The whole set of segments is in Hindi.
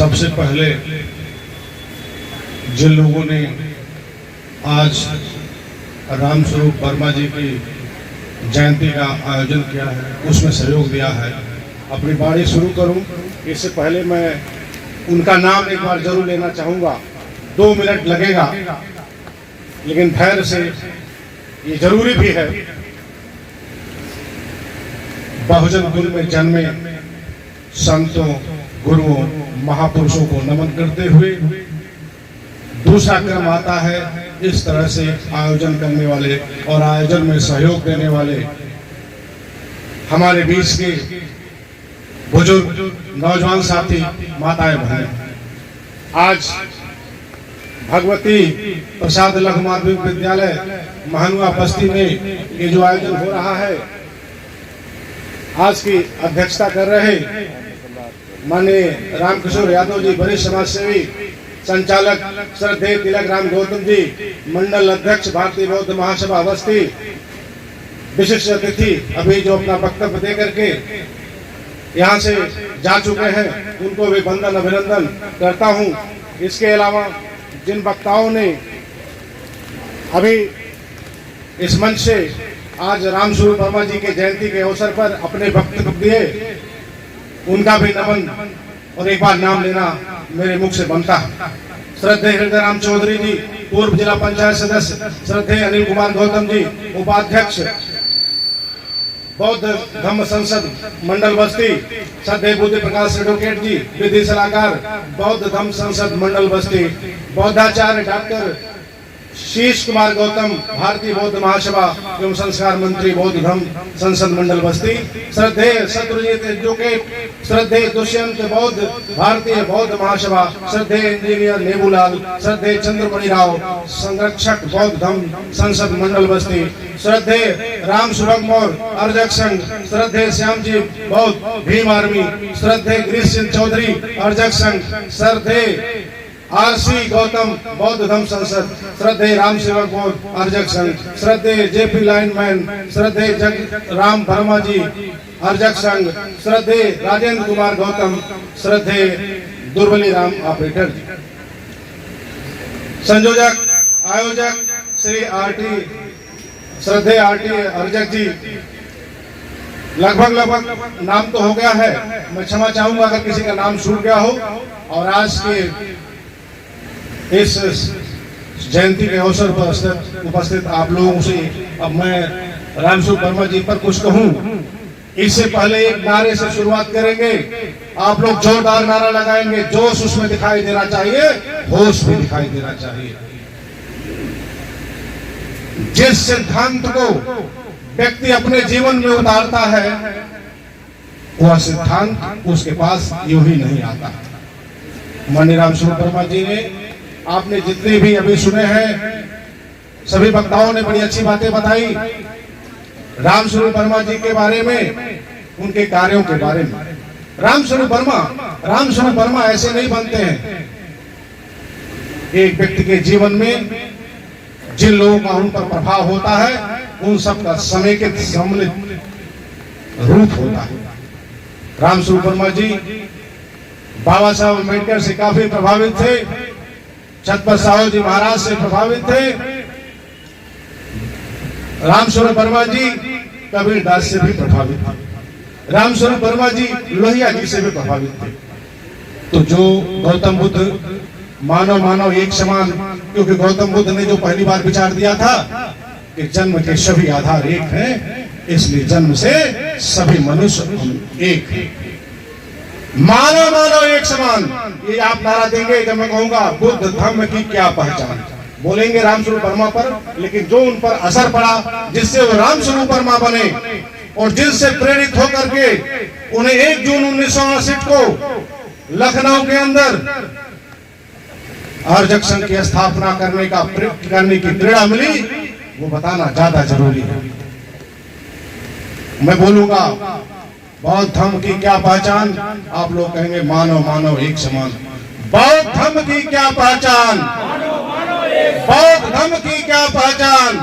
सबसे पहले जिन लोगों ने आज रामस्वरूप वर्मा जी की जयंती का आयोजन किया है, उसमें सहयोग दिया है, अपनी बाणी शुरू करूं। इससे पहले मैं उनका नाम एक बार जरूर लेना चाहूँगा। 2 मिनट लगेगा, लेकिन धैर्य से ये जरूरी भी है। बहुजन कुल में जन्मे संतों, गुरुओं, महापुरुषों को नमन करते हुए दूसरा क्रम आता है इस तरह से आयोजन करने वाले और आयोजन में सहयोग देने वाले हमारे बीच के बुजुर्ग नौजवान साथी, माताएं, बहनें। आज भगवती प्रसाद लघु माध्यमिक विद्यालय महानुआ बस्ती में ये जो आयोजन हो रहा है, आज की अध्यक्षता कर रहे माननीय रामकिशोर यादव जी, वरिष्ठ समाज सेवी, संचालक श्रद्धेय तिलक राम गौतम जी, मंडल अध्यक्ष भारतीय बौद्ध महासभा बस्ती, विशिष्ट अतिथि अभी जो अपना वक्तव्य दे करके यहाँ से जा चुके हैं, उनको भी वंदन अभिनंदन करता हूँ। इसके अलावा जिन वक्ताओं ने अभी इस मंच से आज रामस्वरूप वर्मा जी के जयंती के अवसर पर अपने वक्तव्य दिए, उनका भी नमन और एक बार नाम लेना मेरे मुख से बनता है। श्रद्धेय हृदय राम चौधरी जी, पूर्व जिला पंचायत सदस्य, श्रद्धेय अनिल कुमार गौतम जी, उपाध्यक्ष बौद्ध धम्म संसद मंडल बस्ती, श्रद्धेय बुद्धि प्रकाश एडवोकेट जी, विधि सलाहकार बौद्ध धम्म संसद मंडल बस्ती, बौद्धाचार्य डॉक्टर शीश कुमार गौतम, भारतीय बौद्ध महासभा एवं संस्कार मंत्री, बौद्ध धम्म संसद मंडल बस्ती, श्रद्धेय शत्रुजीत एडवोकेट, श्रद्धेय दुष्यंत बौद्ध, भारतीय बौद्ध महासभा, श्रद्धेय इंजीनियर नेबूलाल, श्रद्धेय चंद्रमणि राव, संरक्षक बौद्ध धम्म संसद मंडल बस्ती, श्रद्धेय राम सुभग मौर्य, अर्जक संघ, श्रद्धेय श्यामजी बौद्ध भीम आर्मी, श्रद्धेय गिरीश चंद्र चौधरी, अर्जक संघ, श्रद्धेय आरसी गौतम, बौद्ध धम्म संसद, श्रद्धेय राम सेवक बौद्ध अर्जक संघ, श्रद्धेय जेपी लाइनमैन, श्रद्धेय जग राम वर्मा जी अर्जक संघ, श्रद्धेय राजेंद्र कुमार गौतम, श्रद्धेय दुर्बली राम ऑपरेटर जी, संयोजक आयोजक श्री आरटी, श्रद्धेय आरटी अर्जक जी। लगभग नाम तो हो गया है, मैं क्षमा चाहूंगा अगर किसी का नाम छूट गया हो। और आज के इस जयंती के अवसर पर उपस्थित आप लोगों से अब मैं रामस्वरूप वर्मा जी पर कुछ कहूं, इससे पहले एक नारे से शुरुआत करेंगे। आप लोग जोरदार नारा लगाएंगे, जोश उसमें दिखाई देना चाहिए, होश भी दिखाई देना चाहिए। जिस सिद्धांत को व्यक्ति अपने जीवन में उतारता है, वह सिद्धांत उसके पास यूं ही नहीं आता। माननीय रामस्वरूप वर्मा जी ने, आपने जितने भी अभी सुने हैं, सभी वक्ताओं ने बड़ी अच्छी बातें बताई रामस्वरूप वर्मा जी के बारे में, उनके कार्यों के बारे में। रामस्वरूप वर्मा ऐसे नहीं बनते हैं। एक व्यक्ति के जीवन में जिन लोगों का उन पर प्रभाव होता है, उन सबका समेकित सम्मिलित रूप होता है। रामस्वरूप वर्मा जी बाबा साहब अम्बेडकर से काफी प्रभावित थे, छत्रपति साहू जी महाराज से प्रभावित थे, रामस्वरूप वर्मा जी कबीर दास से भी प्रभावित थे, रामस्वरूप वर्मा जी लोहिया जी से भी प्रभावित थे। तो जो गौतम बुद्ध मानव एक समान, क्योंकि गौतम बुद्ध ने जो पहली बार विचार दिया था कि जन्म के सभी आधार एक हैं, इसलिए जन्म से सभी मनुष्य एक हैं, मानव एक समान। ये आप नारा देंगे जब मैं कहूंगा बुद्ध धम्म की क्या पहचान, बोलेंगे रामस्वरूप वर्मा पर, लेकिन जो उन पर असर पड़ा, जिससे वो रामस्वरूप वर्मा बने और जिनसे प्रेरित होकर के उन्हें 1 जून 1959 को लखनऊ के अंदर अर्जक संघ की स्थापना करने की प्रेरणा मिली, वो बताना ज्यादा जरूरी है। मैं बोलूंगा बौद्ध धर्म की क्या पहचान, आप लोग कहेंगे मानव एक समान। बौद्ध धर्म की क्या पहचान, बौद्ध धर्म की क्या पहचान,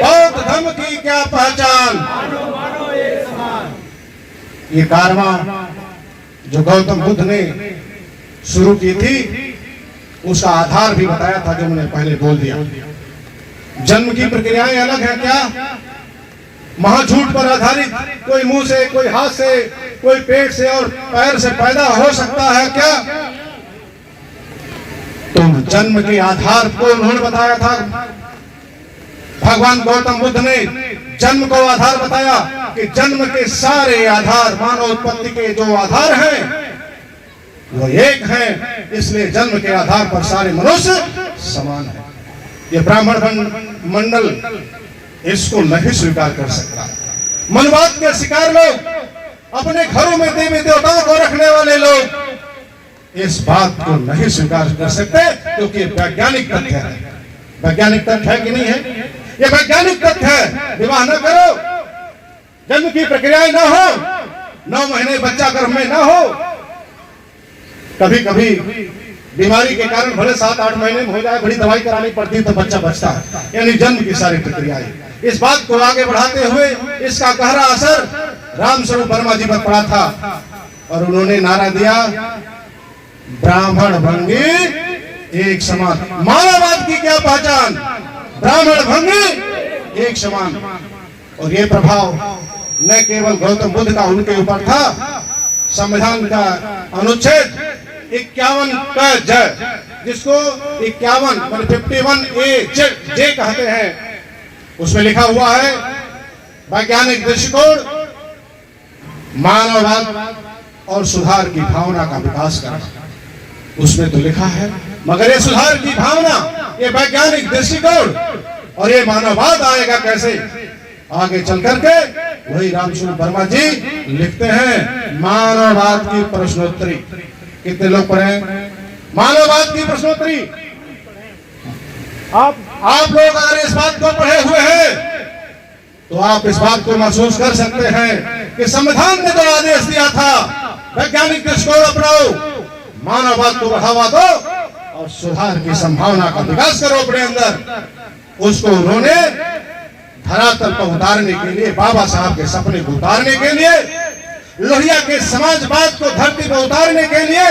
बौद्ध धर्म की क्या पहचान। ये कारवां जो गौतम बुद्ध ने शुरू की थी, उसका आधार भी बताया था जो मैंने पहले बोल दिया। जन्म की प्रक्रियाएं अलग है क्या? महाझूठ पर आधारित, कोई मुंह से, कोई हाथ से, कोई पेट से और पैर से पैदा हो सकता है क्या? तो जन्म के आधार को उन्होंने बताया था। भगवान गौतम बुद्ध ने जन्म को आधार बताया कि जन्म के सारे आधार, मानव उत्पत्ति के जो आधार हैं वो एक हैं, इसलिए जन्म के आधार पर सारे मनुष्य समान हैं। ये ब्राह्मण मंडल इसको नहीं स्वीकार कर सकता। मनवाद के शिकार लोग, अपने घरों में देवी देवताओं को रखने वाले लोग इस बात को नहीं स्वीकार कर सकते, क्योंकि ये वैज्ञानिक तथ्य है। वैज्ञानिक तथ्य है कि नहीं है? ये वैज्ञानिक तथ्य है। विवाह न करो, जन्म की प्रक्रियाएं ना हो, 9 महीने बच्चा गर्भ में ना हो, कभी कभी बीमारी के कारण भले 7-8 महीने में हो जाए, बड़ी दवाई करानी पड़ती है तो बच्चा बचता है। यानी जन्म की सारी प्रक्रियाएं। इस बात को आगे बढ़ाते हुए इसका गहरा असर रामस्वरूप वर्मा जी पर पड़ा था और उन्होंने नारा दिया, ब्राह्मण भंगी एक समान। मानववाद की क्या पहचान? ब्राह्मण भंगी एक समान। और ये प्रभाव न केवल गौतम बुद्ध का उनके ऊपर था, संविधान का अनुच्छेद 51 का ज, जिसको 51 मतलब 51A जे कहते हैं, उसमें लिखा हुआ है वैज्ञानिक दृष्टिकोण, मानववाद और सुधार की भावना का विकास करना। उसमें तो लिखा है, मगर ये सुधार की भावना, ये वैज्ञानिक दृष्टिकोण और ये मानववाद आएगा कैसे? आगे चल करके वही रामस्वरूप वर्मा जी लिखते हैं, मानववाद की प्रश्नोत्तरी। कितने लोग पढ़े मानववाद की प्रश्नोत्तरी? आप लोग अगर इस बात को पढ़े हुए हैं तो आप इस बात को महसूस कर सकते हैं कि संविधान ने जो आदेश दिया था, वैज्ञानिक दृष्टिकोण अपनाओ, मानववाद को बढ़ावा दो और सुधार की संभावना का विकास करो अपने अंदर, उसको उन्होंने धरातल पर उतारने के लिए, बाबा साहब के सपने को उतारने के लिए, लोहिया के समाजवाद को धरती पर उतारने के लिए,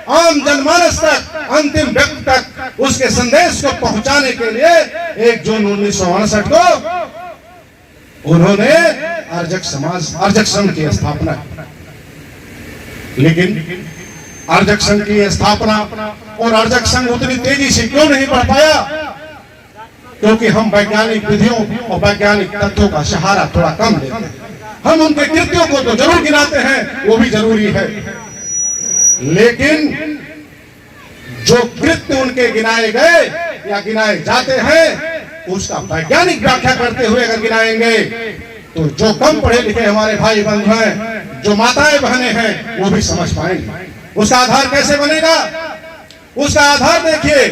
आम जनमानस तक, अंतिम व्यक्ति तक उसके संदेश को पहुंचाने के लिए 1 जून 1968 को उन्होंने अर्जक संघ की स्थापना की। लेकिन अर्जक संघ की स्थापना और अर्जक संघ उतनी तेजी से क्यों नहीं बढ़ पाया? क्योंकि हम वैज्ञानिक विधियों और वैज्ञानिक तथ्यों का सहारा थोड़ा कम लेते हैं। हम उनके कृत्यों को तो जरूर गिनाते हैं, वो भी जरूरी है, लेकिन जो कृत्य उनके गिनाए गए या गिनाए जाते हैं उसका वैज्ञानिक व्याख्या करते हुए अगर गिनाएंगे तो जो कम पढ़े लिखे हमारे भाई बंधु हैं, जो माताएं बहनें हैं, वो भी समझ पाएंगे। उसका आधार कैसे बनेगा? उसका आधार देखिए,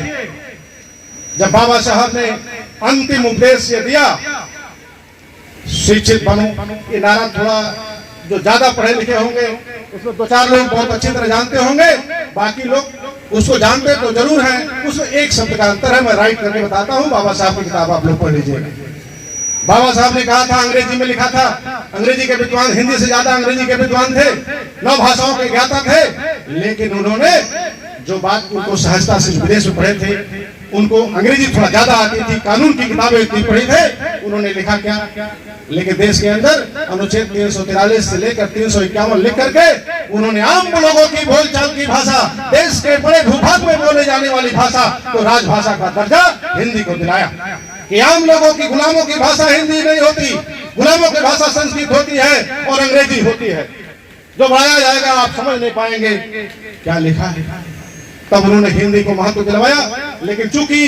जब बाबा साहब ने अंतिम उपदेश ये दिया, शिक्षित बनो, ये नारा थोड़ा जो ज्यादा पढ़े लिखे होंगे उसमें 2-4 लोग बहुत अच्छी तरह जानते होंगे, बाकी लोग उसको जानते तो जरूर हैं। उसमें एक शब्द का अंतर है, मैं राइट करके बताता हूँ। बाबा साहब की किताब आप लोग पढ़ लीजिएगा। बाबा साहब ने कहा था, अंग्रेजी में लिखा था, अंग्रेजी के विद्वान हिंदी से ज्यादा अंग्रेजी के विद्वान थे, 9 भाषाओं के ज्ञाता थे, लेकिन उन्होंने जो बात उनको सहजता से विदेश में पढ़े थे, उनको अंग्रेजी थोड़ा ज्यादा आती थी, कानून की किताबें इतनी पढ़ी थे, उन्होंने लिखा क्या? लेकिन देश के अंदर अनुच्छेद 343 से लेकर 351 लिख करके उन्होंने आम लोगों की बोलचाल की भाषा, देश के बड़े भूभाग में बोले जाने वाली भाषा को राजभाषा का दर्जा हिंदी को दिलाया। कि आम लोगों की, गुलामों की भाषा हिंदी नहीं होती, गुलामों की भाषा संस्कृत होती है और अंग्रेजी होती है। जो बढ़ाया जाएगा आप समझ नहीं पाएंगे क्या लिखा है। तब उन्होंने हिंदी को महत्व दिलवाया, लेकिन चूंकि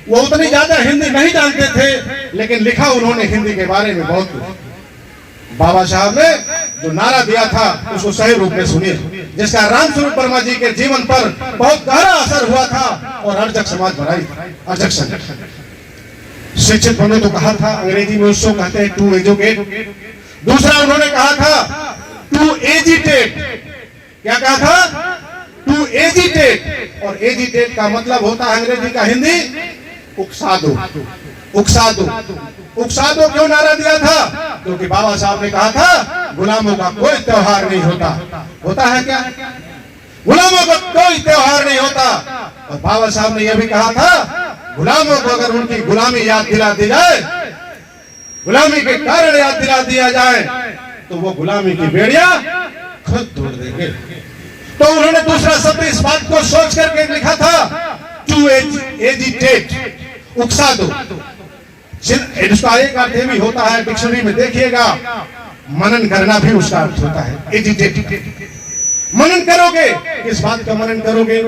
वो उतनी ज्यादा हिंदी नहीं जानते थे, लेकिन लिखा उन्होंने हिंदी के बारे में बहुत कुछ। बाबा साहब ने जो नारा दिया था उसको सही रूप में सुनिए, जिसका रामस्वरूप वर्मा जी के जीवन पर बहुत गहरा असर हुआ था और अर्जक समाज बनाई, अर्जक संघ। शिक्षित बनो तो कहा था, अंग्रेजी में उसको कहते हैं टू एजुकेट। दूसरा उन्होंने कहा था टू एजिटेट। क्या कहा था? To agitate. और एजिटेट का मतलब होता है अंग्रेजी का हिंदी उकसा दो, उकसा दो। उकसा दो क्यों नारा दिया था? क्योंकि बाबा साहब ने कहा था गुलामों का कोई त्योहार नहीं होता। होता है क्या? गुलामों का कोई त्योहार नहीं होता। और बाबा साहब ने यह भी कहा था, गुलामों को अगर उनकी गुलामी याद दिला दी जाए, गुलामी के कारण याद दिला दिया जाए, तो वो गुलामी की बेड़िया खुद तोड़ देंगे। तो उन्होंने दूसरा शब्द इस बात को सोच करके लिखा था, टू एजिटेट, उकसा दो। इसका एक अर्थ भी होता है, डिक्शनरी में देखिएगा, मनन करना भी उसका अर्थ होता है, एजिटेट। मनन करोगे, किस बात का मनन करोगे?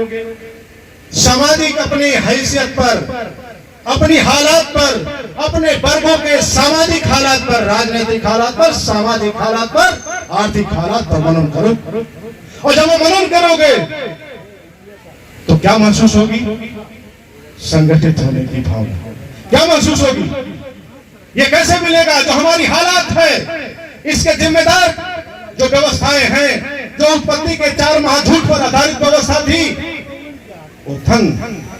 सामाजिक अपनी हैसियत पर, अपनी हालात पर, अपने वर्गों के सामाजिक हालात पर, राजनीतिक हालात पर, सामाजिक हालात पर, आर्थिक हालात पर मनन करो। और जब वो मनन करोगे तो क्या महसूस होगी? संगठित होने की भावना। क्या महसूस होगी? ये कैसे मिलेगा? जो हमारी हालात है, इसके जिम्मेदार जो व्यवस्थाएं हैं, जो उत्पत्ति के 4 महाझूठ पर आधारित व्यवस्था थी, वो धन,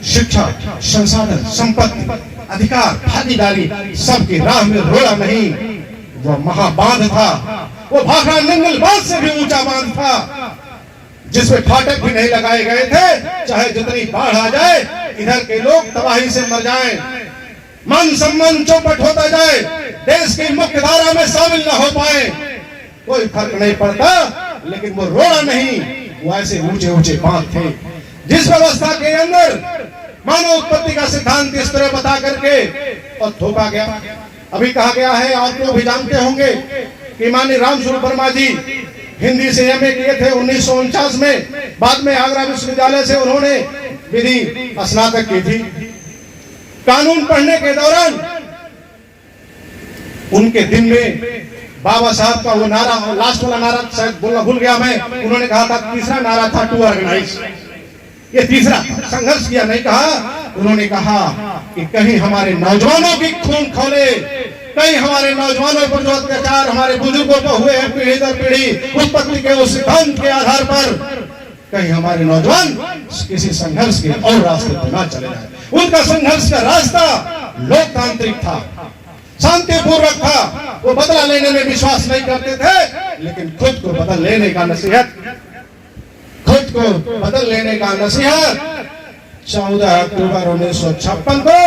शिक्षा, संसाधन, संपत्ति, अधिकार, भागीदारी, सबकी राह में रोड़ा नहीं, वो महाबांध था। वो भाखड़ा नंगल बांध से भी ऊंचा बांध था, जिसमें फाटक भी नहीं लगाए गए थे। चाहे जितनी बाढ़ आ जाए, इधर के लोग तबाही से मर जाएं, मान सम्मान चौपट होता जाए, देश की मुख्य धारा में शामिल न हो पाए, कोई फर्क नहीं पड़ता। लेकिन वो रोड़ा नहीं, वो ऐसे ऊंचे ऊंचे बांध थे, जिस व्यवस्था के अंदर मानव उत्पत्ति का सिद्धांत इस तरह बता करके और थोपा गया। अभी कहा गया है, आप लोग भी जानते होंगे कि माननीय रामस्वरूप वर्मा जी हिंदी से एमए किए थे 1949 में। बाद में आगरा विश्वविद्यालय से उन्होंने विधि स्नातक की थी। कानून पढ़ने के दौरान उनके दिन में बाबा साहब का वो नारा, लास्ट वाला नारा शायद बोलना भूल गया मैं, उन्होंने कहा था, तीसरा नारा था टू ऑर्गेनाइज। ये तीसरा संघर्ष किया नहीं कहा, उन्होंने कहा कि कहीं हमारे नौजवानों की खून खौले, कहीं हमारे नौजवानों पर जो अत्याचार हमारे बुजुर्गों पर हुए हैं पीढ़ी दर पीढ़ी उत्पत्ति के उस सिद्धांत के आधार पर, कहीं हमारे नौजवान किसी संघर्ष के और रास्ते पर ना चले जाए। उनका संघर्ष का रास्ता लोकतांत्रिक था, शांतिपूर्वक था। वो बदला लेने में विश्वास नहीं करते थे, लेकिन खुद को बदल लेने का नसीहत, खुद को बदल लेने का नसीहत 14 अक्टूबर 1956 को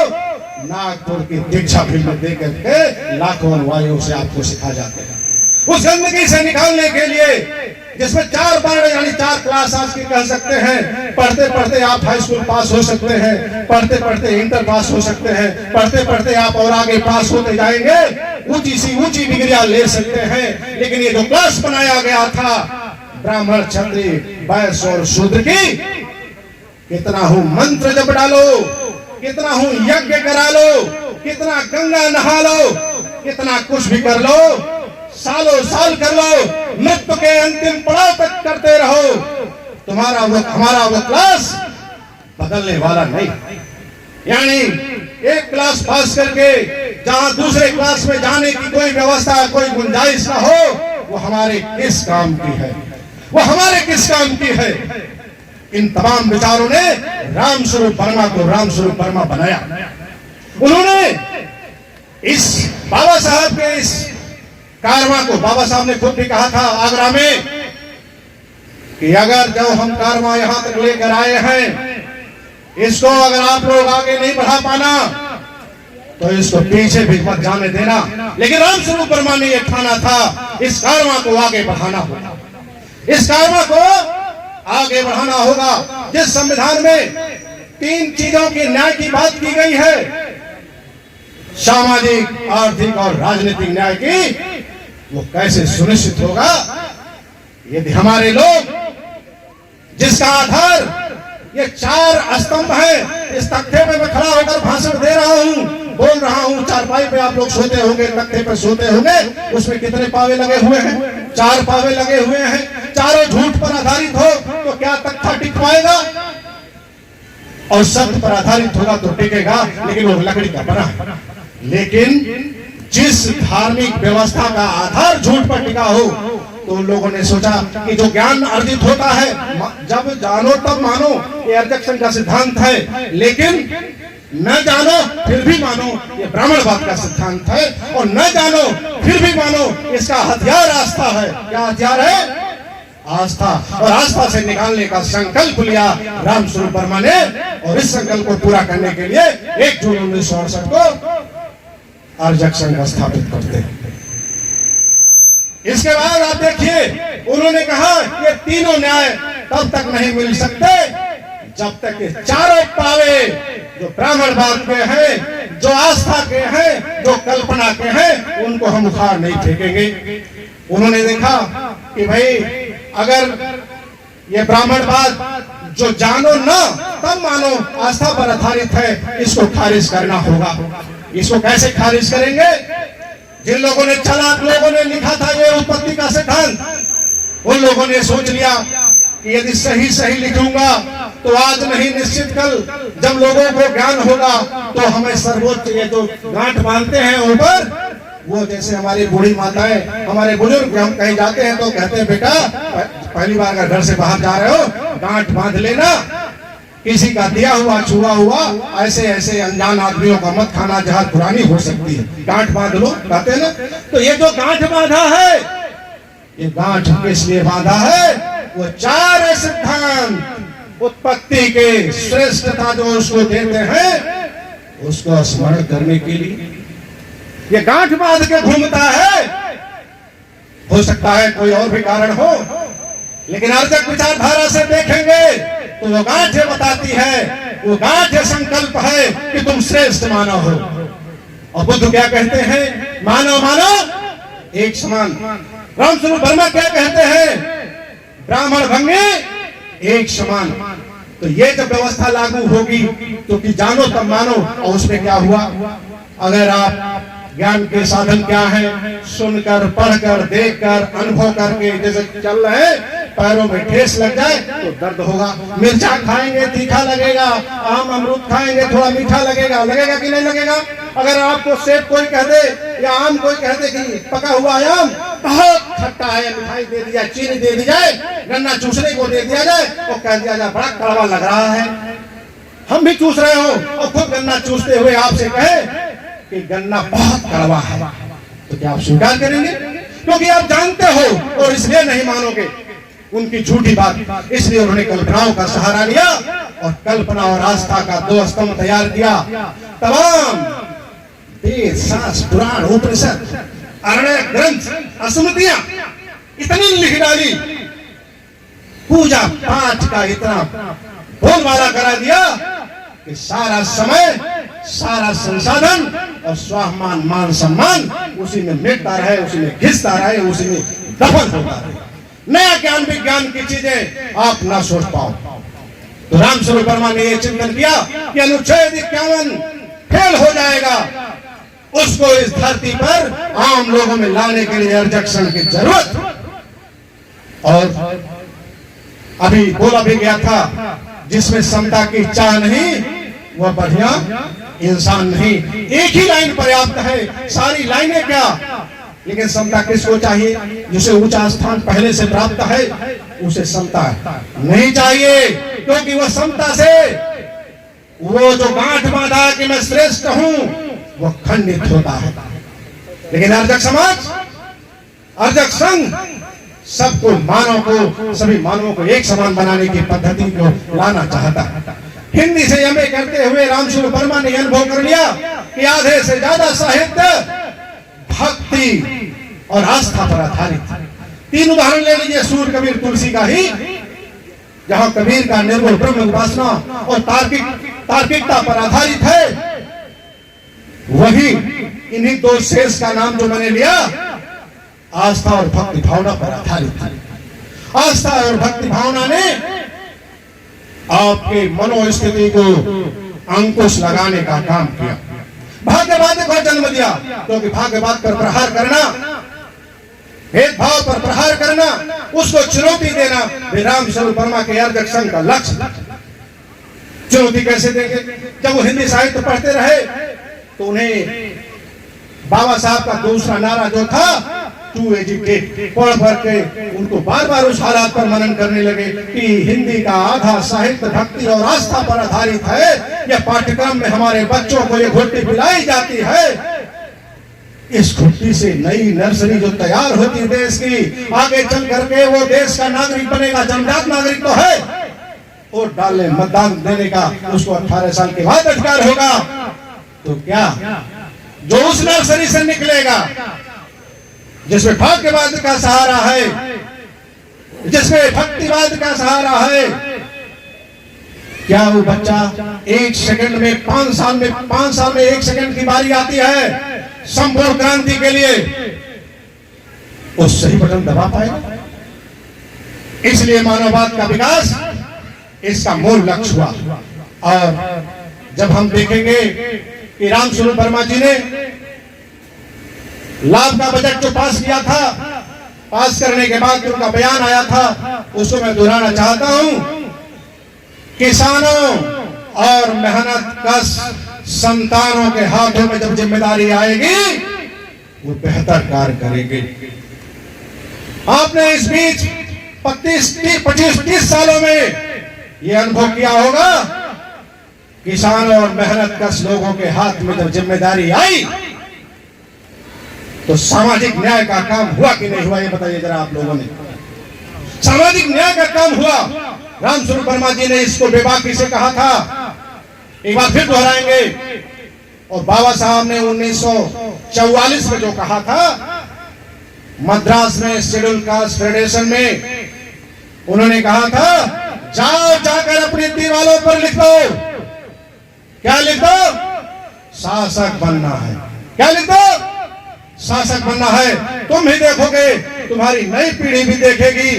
नागपुर की दीक्षा फिल्म देख करके लाखों अनुयायियों से आपको सिखा जाते हैं। उस गंदगी से निकालने के लिए, जिसमें 4 बार यानी 4 क्लास आज की कह सकते हैं, पढ़ते पढ़ते आप हाई स्कूल पास हो सकते हैं, पढ़ते पढ़ते इंटर पास हो सकते हैं, पढ़ते पढ़ते आप और आगे पास होते जाएंगे, ऊंची सी ऊंची डिग्रियां ले सकते हैं। लेकिन ये जो क्लास बनाया गया था ब्राह्मण, क्षत्रिय, वैश्य और शूद्र की, कितना हूं मंत्र जप डालो, कितना हूं यज्ञ करा लो, कितना गंगा नहा लो, कितना कुछ भी कर लो, सालों साल कर लो, मृत्यु के अंतिम पड़ाव तक करते रहो, तुम्हारा वो हमारा वो क्लास बदलने वाला नहीं। यानी एक क्लास पास करके जहां दूसरे क्लास में जाने की कोई व्यवस्था, कोई गुंजाइश ना हो, वो हमारे किस काम की है? वो हमारे किस काम की है? इन तमाम विचारों ने रामस्वरूप वर्मा को रामस्वरूप वर्मा बनाया। उन्होंने इस बाबा साहब के इस कारवां को, बाबा साहब ने खुद भी कहा था आगरा में कि अगर जो हम कारवां यहां तक लेकर आए हैं, इसको अगर आप लोग आगे नहीं बढ़ा पाना तो इसको पीछे भी मत जाने देना। लेकिन रामस्वरूप वर्मा ने यह ठाना था, इस कारवां को आगे बढ़ाना होगा, इस कारवां को आगे बढ़ाना होगा। जिस संविधान में 3 चीजों की न्याय की बात की गई है, सामाजिक, आर्थिक और राजनीतिक न्याय की, वो कैसे सुनिश्चित होगा? यदि हमारे लोग, जिसका आधार ये 4 स्तंभ है, इस तख्ते पे मैं खड़ा होकर भाषण दे रहा हूं, बोल रहा हूं, चारपाई पे आप लोग सोते होंगे, तख्ते पे सोते होंगे, उसमें कितने पावे लगे हुए हैं? 4 पावे लगे हुए हैं। चारों झूठ पर आधारित हो तो क्या तख्ता टिक पाएगा? और सत्य पर आधारित होगा तो टिकेगा, लेकिन वो लकड़ी का बना है। लेकिन जिस धार्मिक व्यवस्था का आधार झूठ पर टिका हो, तो लोगों ने सोचा कि जो ज्ञान अर्जित होता है, जब जानो तब मानो, ये अर्जक्शन का सिद्धांत है। लेकिन न जानो फिर भी मानो, ये ब्राह्मणवाद का सिद्धांत है। और न जानो फिर भी मानो, इसका हथियार आस्था है। क्या हथियार है? आस्था और आस्था से निकालने का संकल्प लिया रामस्वरूप वर्मा ने, और इस संकल्प को पूरा करने के लिए 1 जून 1968 को अर्जक संघ स्थापित करते हैं। इसके बाद आप देखिए उन्होंने कहा ये तीनों न्याय तब तक नहीं मिल सकते जब तक ये चारों पावे जो ब्राह्मणवाद के हैं, जो आस्था के हैं, जो कल्पना के हैं, उनको हम उखाड़ नहीं फेंकेंगे। उन्होंने देखा कि भाई अगर ये ब्राह्मणवाद जो जानो ना तब मानो आस्था पर आधारित है, इसको खारिज करना होगा। इसको कैसे खारिज करेंगे? जिन लोगों ने, चालाक लोगों ने लिखा था ये उत्पत्ति का सिद्धांत, उन लोगों ने सोच लिया कि यदि सही सही लिखूंगा तो आज नहीं निश्चित कल जब लोगों को ज्ञान होगा तो हमें सर्वोच्च ये जो गांठ बांधते हैं ऊपर, वो जैसे हमारी बूढ़ी माताएं, हमारे बुजुर्ग, हम कहीं जाते हैं तो कहते हैं बेटा पहली बार अगर घर से बाहर जा रहे हो गांठ बांध लेना, किसी का दिया हुआ छुआ हुआ ऐसे ऐसे अनजान आदमियों का मत खाना जहां पुरानी हो सकती है, गांठ बांध लो कहते हैं ना। तो ये जो गांठ बांधा है, ये गांठ किस लिए बांधा है? वो 4 सिद्धांत उत्पत्ति के श्रेष्ठता जो उसको देते हैं उसको स्मरण करने के लिए ये गांठ बांध के घूमता है। हो सकता है कोई और भी कारण हो, लेकिन अर्जक विचारधारा से देखेंगे तो वो गांठ बताती है, वो गांठ संकल्प है कि तुम श्रेष्ठ मानव हो। और बुद्ध क्या कहते हैं? मानव मानव एक समान। रामस्वरूप वर्मा क्या कहते हैं? ब्राह्मण भंगे एक समान। तो ये जब व्यवस्था लागू होगी तो कि जानो तब मानो। और उसमें क्या हुआ? अगर आप ज्ञान के साधन क्या है? सुनकर, पढ़कर, देखकर, अनुभव करके जैसे चल रहे हैं, पैरों में ठेस लग जाए तो दर्द होगा। मिर्चा खाएंगे तीखा लगेगा, आम अमरूद खाएंगे थोड़ा मीठा लगेगा, लगेगा कि नहीं लगेगा? अगर आपको सेब कोई कह दे या आम कोई कह दे कि पका हुआ आम बहुत खट्टा है, मिठाई दे दी जाए, चीनी दे दी जाए, गन्ना चूसने को दे दिया जाए और कह दिया जाए बड़ा कड़वा लग रहा है, हम भी चूस रहे हो और खुद गन्ना चूसते हुए आपसे कहे कि गन्ना बहुत कड़वा है, तो क्या आप स्वीकार करेंगे? क्योंकि आप जानते हो और इसलिए नहीं मानोगे उनकी झूठी बात। इसलिए उन्होंने कल्पनाओं का सहारा लिया और कल्पना और आस्था का 2 स्तंभ तैयार किया। तमाम वेद, शास्त्र, पुराण, उपनिषद, अरण्य ग्रंथ, स्मृतियां इतनी लिख डाली, पूजा पाठ का इतना बोलबाला करा दिया कि सारा समय, सारा संसाधन और स्वाभिमान, मान सम्मान उसी में मिटता रहे, उसी में घिसता रहे, उसी में दफन होता रहे। नया ज्ञान विज्ञान की चीजें आप ना सोच पाओ। तो रामस्वरूप वर्मा ने यह चिंतन किया कि अनुच्छेद 51 फेल हो जाएगा, उसको इस धरती पर आम लोगों में लाने के लिए अर्जक संघ की जरूरत। और अभी बोला भी गया था, जिसमें समता की चाह नहीं वह बढ़िया इंसान नहीं। एक ही लाइन पर्याप्त है, सारी लाइनें क्या, लेकिन समता किसको चाहिए? जिसे ऊंचा स्थान पहले से प्राप्त है उसे समता नहीं चाहिए, क्योंकि वह समता से वो जो गांठ बांधा कि मैं श्रेष्ठ हूं वो खंडित होता है। लेकिन अर्जक समाज, अर्जक संघ सबको, मानव को, सभी मानवों को एक समान बनाने की पद्धति को लाना चाहता है। हिंदी से एमए करते हुए रामस्वरूप वर्मा ने अनुभव कर लिया कि आधे से ज्यादा साहित्य भक्ति और आस्था पर आधारित। 3 उदाहरण ले लीजिए सूर, कबीर, तुलसी का ही, जहां कबीर का निर्गुण ब्रह्म उपासना और तार्किकता पर आधारित है, वही इन्हीं 2 शेष का नाम जो मैंने लिया आस्था और भक्ति भावना पर आधारित है। आस्था और भक्ति भावना ने आपके मनोस्थिति को अंकुश लगाने का काम किया, भाग्यवाद को जन्म दिया। क्योंकि भाग्यवाद पर प्रहार करना, भेदभाव पर प्रहार करना, उसको चुनौती देना रामस्वरूप वर्मा के अर्जक संघ का लक्ष्य। चुनौती कैसे देंगे? जब वो हिंदी साहित्य पढ़ते रहे तो उन्हें बाबा साहब का दूसरा नारा जो था टू एजुकेट, पढ़ पढ़ के उनको बार बार उस हालात पर मनन करने लगे कि हिंदी का आधा साहित्य भक्ति और आस्था पर आधारित है। यह पाठ्यक्रम में हमारे बच्चों को ये घुट्टी पिलाई जाती है इस घुट्टी से नई नर्सरी जो तैयार होती है देश की, आगे चल करके वो देश का नागरिक बनेगा, जन्मजात नागरिक तो है, वोट डालने मतदान देने का उसको 18 साल के बाद अधिकार होगा। तो क्या जो उस नर्सरी से निकलेगा जिसमें भाग्यवाद का सहारा है, जिसमें भक्तिवाद का सहारा है, क्या वो बच्चा 1 सेकंड में 5 साल में 1 सेकंड की बारी आती है संपूर्ण क्रांति के लिए, उस सही बटन दबा पाएगा? इसलिए मानववाद का विकास इसका मूल लक्ष्य हुआ। और जब हम देखेंगे कि रामस्वरूप वर्मा जी ने लाभ का बजट जो पास किया था, पास करने के बाद उनका बयान आया था, उसको मैं दोहराना चाहता हूं। किसानों और मेहनत कश संतानों के हाथों में जब जिम्मेदारी आएगी वो बेहतर कार्य करेंगे। आपने इस बीच 25-30 सालों में यह अनुभव किया होगा, किसानों और मेहनत कश लोगों के हाथ में जब जिम्मेदारी आई तो सामाजिक न्याय का काम हुआ कि नहीं हुआ, ये बताइए जरा आप लोगों ने। सामाजिक न्याय का काम हुआ। रामस्वरूप वर्मा जी ने इसको बेबाकी से कहा था, एक बार फिर दोहराएंगे। और बाबा साहब ने 1944 में जो कहा था, मद्रास में शेड्यूल कास्ट फेडरेशन में उन्होंने कहा था, जाओ जाकर अपनी दीवारों पर लिख दो, क्या लिख दो? शासक बनना है। क्या लिख दो? शासक बनना है। तुम ही देखोगे, तुम्हारी नई पीढ़ी भी देखेगी,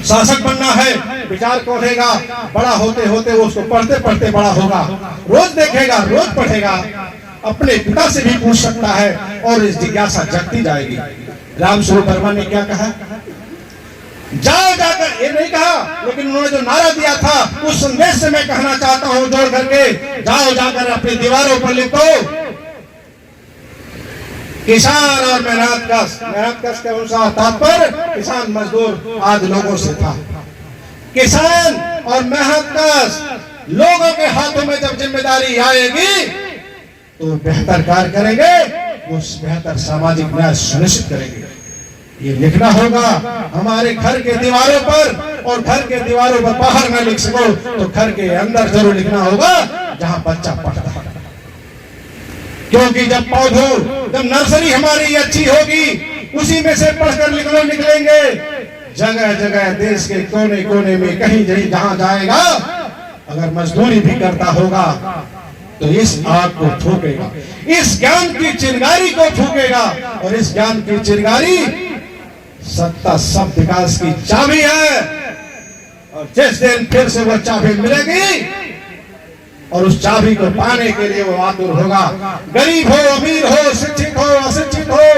शासक बनना है। विचार पढ़ेगा, बड़ा होते होते वो उसको पढ़ते पढ़ते बड़ा होगा, रोज देखेगा, रोज पढ़ेगा, अपने पिता से भी पूछ सकता है और इस जिज्ञासा जगती जाएगी। रामस्वरूप वर्मा ने क्या कहा? जाओ जाकर, ये नहीं कहा, लेकिन उन्होंने जो नारा दिया था उस संदेश से मैं कहना चाहता हूं जोड़ करके, जाओ जाकर अपनी दीवारों पर लिखो, किसान और मेहनत कश के अनुसार तात्पर्य किसान मजदूर आदि लोगों से था। किसान और मेहनत कश लोगों के हाथों में जब जिम्मेदारी आएगी तो बेहतर कार्य करेंगे, उस बेहतर सामाजिक न्याय सुनिश्चित करेंगे। ये लिखना होगा हमारे घर के दीवारों पर, और घर के दीवारों पर बाहर न लिख सको तो घर के अंदर जरूर लिखना होगा जहां बच्चा पढ़ता है। क्योंकि जब नर्सरी हमारी अच्छी होगी, उसी में से पढ़कर निकलेंगे, जगह जगह देश के कोने कोने में कहीं जहां जाएगा, अगर मजदूरी भी करता होगा तो इस आग को फूकेगा, इस ज्ञान की चिंगारी को फूकेगा। और इस ज्ञान की चिंगारी सत्ता सब विकास की चाबी है। और जिस दिन फिर से वो चाबी मिलेगी और उस चाबी को पाने के लिए वो आतुर होगा, गरीब हो, अमीर हो, शिक्षित हो, अशिक्षित हो,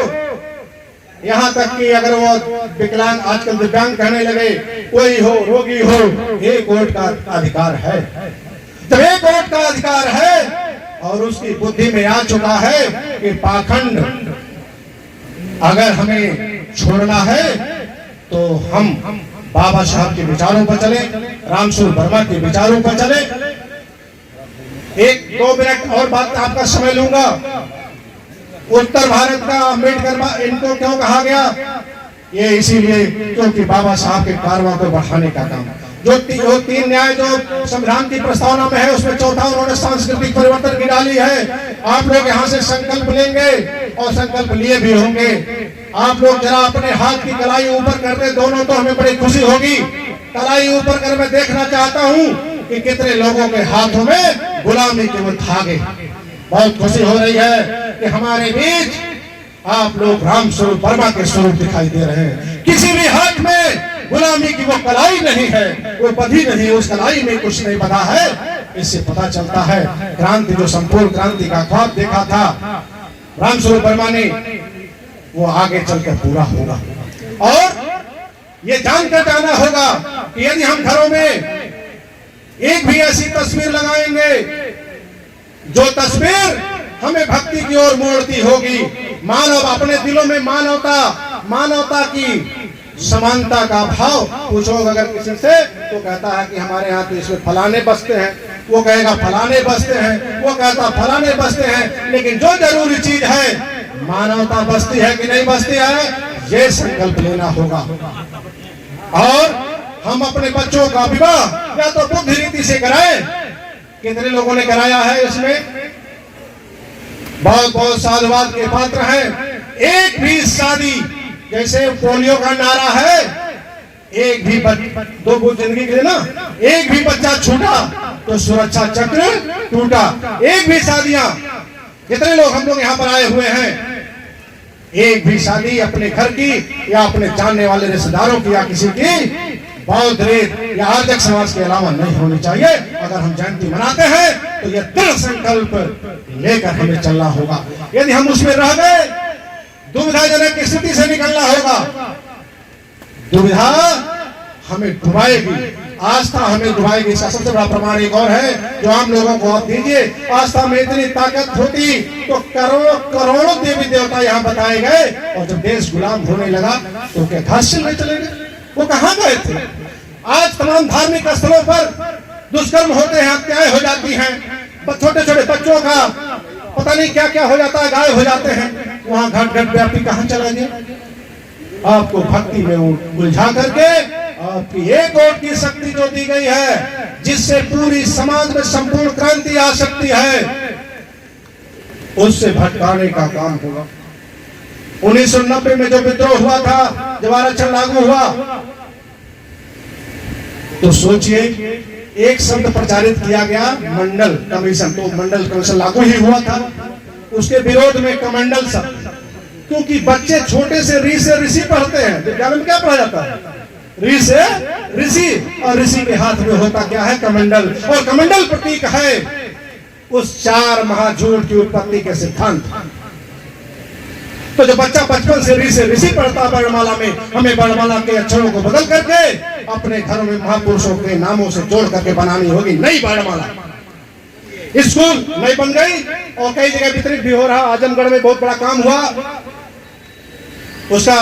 यहाँ तक कि अगर वो विकलांग, आजकल दिव्यांग कहने लगे, कोई हो, रोगी हो, एक वोट का अधिकार है। जब एक वोट का अधिकार है और उसकी बुद्धि में आ चुका है कि पाखंड अगर हमें छोड़ना है तो हम बाबा साहब के विचारों पर चले, रामस्वरूप वर्मा के विचारों पर चले। 1-2 मिनट और बात आपका समय लूंगा। उत्तर भारत का अम्बेडकर इनको क्यों कहा गया? ये इसीलिए क्योंकि बाबा साहब के कारवां को बढ़ाने का काम, जो 3 न्याय जो संविधान की प्रस्तावना में है, उसमें चौथा उन्होंने सांस्कृतिक परिवर्तन की डाली है। आप लोग यहाँ से संकल्प लेंगे और संकल्प लिए भी होंगे। आप लोग जरा अपने हाथ की कलाई ऊपर कर दे दोनों, तो हमें बड़ी खुशी होगी। कलाई ऊपर कर मैं देखना चाहता हूँ कि कितने लोगों के हाथों में गुलामी के वो धागे। बहुत खुशी हो रही है कि हमारे बीच आप लोग रामस्वरूप वर्मा के स्वरूप दिखाई दे रहे हैं। किसी भी हाथ में गुलामी की वो कलाई नहीं है, वो बधी नहीं, उस कलाई में कुछ नहीं बधा है। इससे पता चलता है क्रांति, जो संपूर्ण क्रांति का ख्वाब देखा था रामस्वरूप वर्मा ने, वो आगे चलकर पूरा होगा। और ये जानकर जाना होगा कि यदि हम घरों में एक भी ऐसी तस्वीर लगाएंगे जो तस्वीर हमें भक्ति की ओर मोड़ती होगी, मानव अपने दिलों में मानवता की समानता का भाव, पूछो अगर किसी से तो कहता है कि हमारे यहाँ तो इसमें फलाने बसते हैं, वो कहेगा फलाने बसते हैं, वो कहता फलाने बसते हैं, लेकिन जो जरूरी चीज है मानवता बसती है कि नहीं बसती है, ये संकल्प लेना होगा। और हम अपने बच्चों का विवाह या तो बुद्ध रीति से कराएं। कितने लोगों ने कराया है, इसमें बहुत बहुत साधुवाद के पात्र हैं। एक भी शादी, जैसे पोलियो का नारा है, एक भी दो जिंदगी के लिए ना, एक भी बच्चा छूटा तो सुरक्षा चक्र टूटा। एक भी शादियां, कितने लोग हम लोग यहाँ पर आए हुए हैं, एक भी शादी अपने घर की या अपने जानने वाले रिश्तेदारों की या किसी की बौद्ध रीत या आर्यक समाज के अलावा नहीं होनी चाहिए। अगर हम जयंती मनाते हैं तो यह दृढ़ संकल्प लेकर हमें चलना होगा। यदि हम उसमें रह गए, दुविधाजनक की स्थिति से निकलना होगा। दुविधा हमें डुबाएगी, आस्था हमें डुबाएगी। इसका सबसे बड़ा प्रमाण एक और है जो आम लोगों को आप दीजिए। आस्था में इतनी ताकत होती तो करोड़ों करोड़ों देवी देवता यहाँ बताए गए, और जब देश गुलाम होने लगा तो क्या घास चलने चले गए? वो कहाँ गए थे? आज तमाम धार्मिक स्थलों पर दुष्कर्म होते हैं, हत्याएं हो जाती हैं, छोटे छोटे बच्चों का पता नहीं क्या क्या हो जाता है, गायब हो जाते हैं। वहां घट घट व्यापी कहाँ चला गया? आपको भक्ति में उलझा करके आपकी एक वोट की शक्ति जो दी गई है, जिससे पूरी समाज में संपूर्ण क्रांति आ सकती है, उससे भटकाने का काम होगा। 1990 में जो विद्रोह हुआ था, जब आरक्षण लागू हुआ, तो सोचिए एक शब्द प्रचारित किया गया, मंडल कमीशन। तो मंडल कमीशन लागू ही हुआ था, उसके विरोध में कमंडल शब्द। क्योंकि बच्चे छोटे से ऋषि पढ़ते हैं। विज्ञान में क्या पढ़ा जाता है? ऋ से ऋषि, और ऋषि के हाथ में होता क्या है? कमंडल। और कमंडल प्रतीक है उस चार महाझूठ की उत्पत्ति के सिद्धांत। तो जो बच्चा बचपन से ऋषि पढ़ता वर्णमाला में, हमें वर्णमाला के अक्षरों को बदल करके अपने घरों में महापुरुषों के नामों से जोड़ करके बनानी होगी नई वर्णमाला। स्कूल नई बन गई और कई जगह वितरित भी हो रहा। आजमगढ़ में बहुत बड़ा काम हुआ, उसका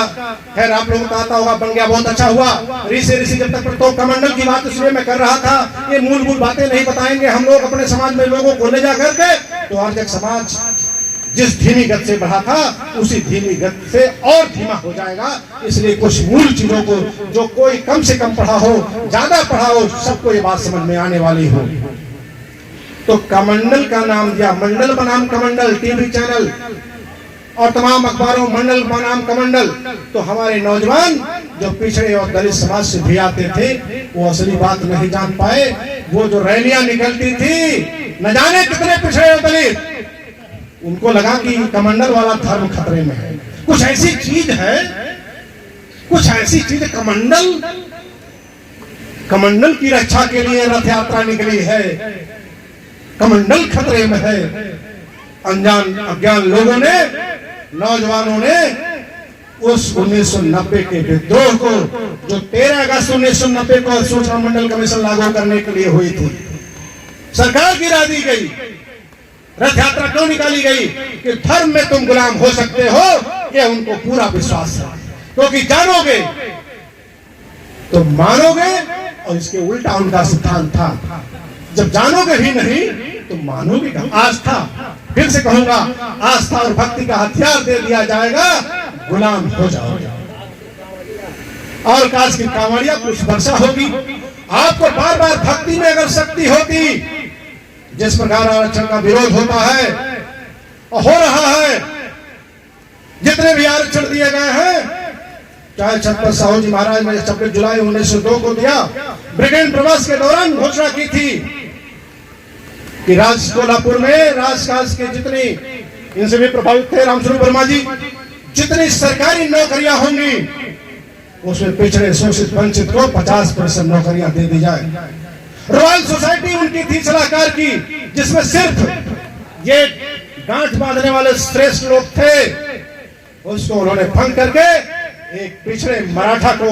खैर आप लोगों को आता होगा, बन गया, बहुत अच्छा हुआ। ऋषि जब तक तो कमंडल की बात इसलिए मैं कर रहा था, ये मूल बातें नहीं बताएंगे हम लोग अपने समाज में लोगों को ले जा करके, तो आर्यक समाज जिस धीमी गति से बढ़ा था उसी धीमी गति से और धीमा हो जाएगा। इसलिए कुछ मूल चीजों को, जो कोई कम से कम पढ़ा हो, ज्यादा पढ़ा हो, सबको ये बात समझ में आने वाली हो। तो कमंडल का नाम दिया, मंडल बनाम कमंडल, टीवी चैनल और तमाम अखबारों मंडल बनाम कमंडल। तो हमारे नौजवान जो पिछड़े और दलित समाज से भी आते थे, वो असली बात नहीं जान पाए। वो जो रैलियां निकलती थी, न जाने कितने पिछड़े और दलित, उनको लगा कि कमंडल वाला धर्म खतरे में है। कुछ ऐसी चीज है, कुछ ऐसी चीज, कमंडल की रक्षा के लिए रथ यात्रा निकली है, कमंडल खतरे में है। अनजान अज्ञान लोगों ने, नौजवानों ने उस 1990 के विद्रोह को, जो 13 अगस्त 1990 को सूचना मंडल कमीशन लागू करने के लिए हुई थी, सरकार गिरा दी गई। रथ यात्रा क्यों निकाली गई? कि धर्म में तुम गुलाम हो सकते हो, यह उनको पूरा विश्वास है। क्योंकि जानोगे तो मानोगे, और इसके उल्टा उनका सिद्धांत था, जब जानोगे ही नहीं तो मानोगे कहां? आस्था, फिर से कहूंगा, आस्था और भक्ति का हथियार दे दिया जाएगा, गुलाम हो जाओगे। और काश की कांवड़िया कुछ वर्षा होगी। आपको बार बार भक्ति में अगर शक्ति होती, जिस प्रकार आरक्षण का विरोध होता है और हो रहा है, जितने भी आरक्षण दिए गए हैं, चाहे छत्रपति साहू जी महाराज ने 26 जुलाई 1902 को दिया, ब्रिटेन प्रवास के दौरान घोषणा की थी कि कोल्हापुर में राजकाज के जितनी, इनसे भी प्रभावित थे रामस्वरूप वर्मा जी, जितनी सरकारी नौकरियां होंगी उसमें पिछड़े शोषित वंचित को 50% नौकरियां दे दी जाए। रॉयल सोसाइटी उनकी थी सलाहकार की, जिसमें सिर्फ ये गांठ बांधने वाले श्रेष्ठ लोग थे। उसको उन्होंने भंग करके एक पिछड़े मराठा को,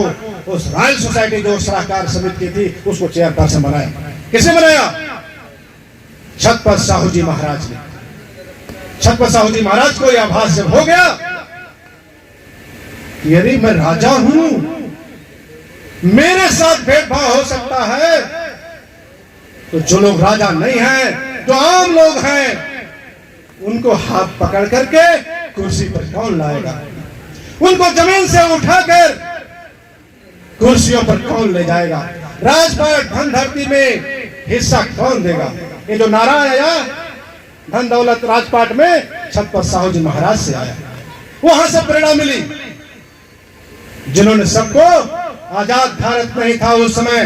उस रॉयल सोसाइटी जो सलाहकार समिति की थी, उसको चेयरपर्सन बनाया। किसने बनाया? छत्रपति साहू जी महाराज ने। छत्रपति साहू जी महाराज को यह आभास जब हो गया कि यदि मैं राजा हूं, मेरे साथ भेदभाव हो सकता है, तो जो लोग राजा नहीं हैं, जो आम लोग हैं, उनको हाथ पकड़ करके कुर्सी पर कौन लाएगा? उनको जमीन से उठाकर कुर्सियों पर कौन ले जाएगा? राजपाट धन धरती में हिस्सा कौन देगा? ये जो नारा आया धन दौलत राजपाट में, छत्रपति साहू जी महाराज से आया। वहां से प्रेरणा मिली, जिन्होंने सबको, आजाद भारत नहीं था उस समय,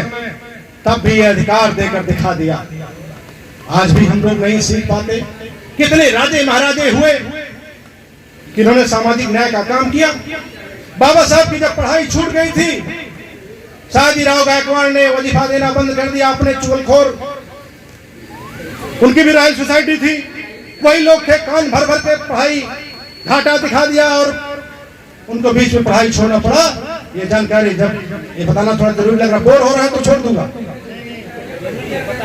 तब भी ये अधिकार देकर दिखा दिया। आज भी हम लोग नहीं सीख पाते। कितने राजे महाराजे हुए जिन्होंने सामाजिक न्याय का काम किया। बाबा साहब की जब पढ़ाई छूट गई थी, शाहजीराव गायकवाड़ ने वजीफा देना बंद कर दिया, अपने चुगलखोर, उनकी भी रॉयल सोसाइटी थी, वही लोग थे, कान भर भर के पढ़ाई घाटा दिखा दिया और उनको बीच में पढ़ाई छोड़ना पड़ा। ये जानकारी जब ये बताना थोड़ा जरूरी लग रहा, बोर हो रहा है तो छोड़ दूंगा।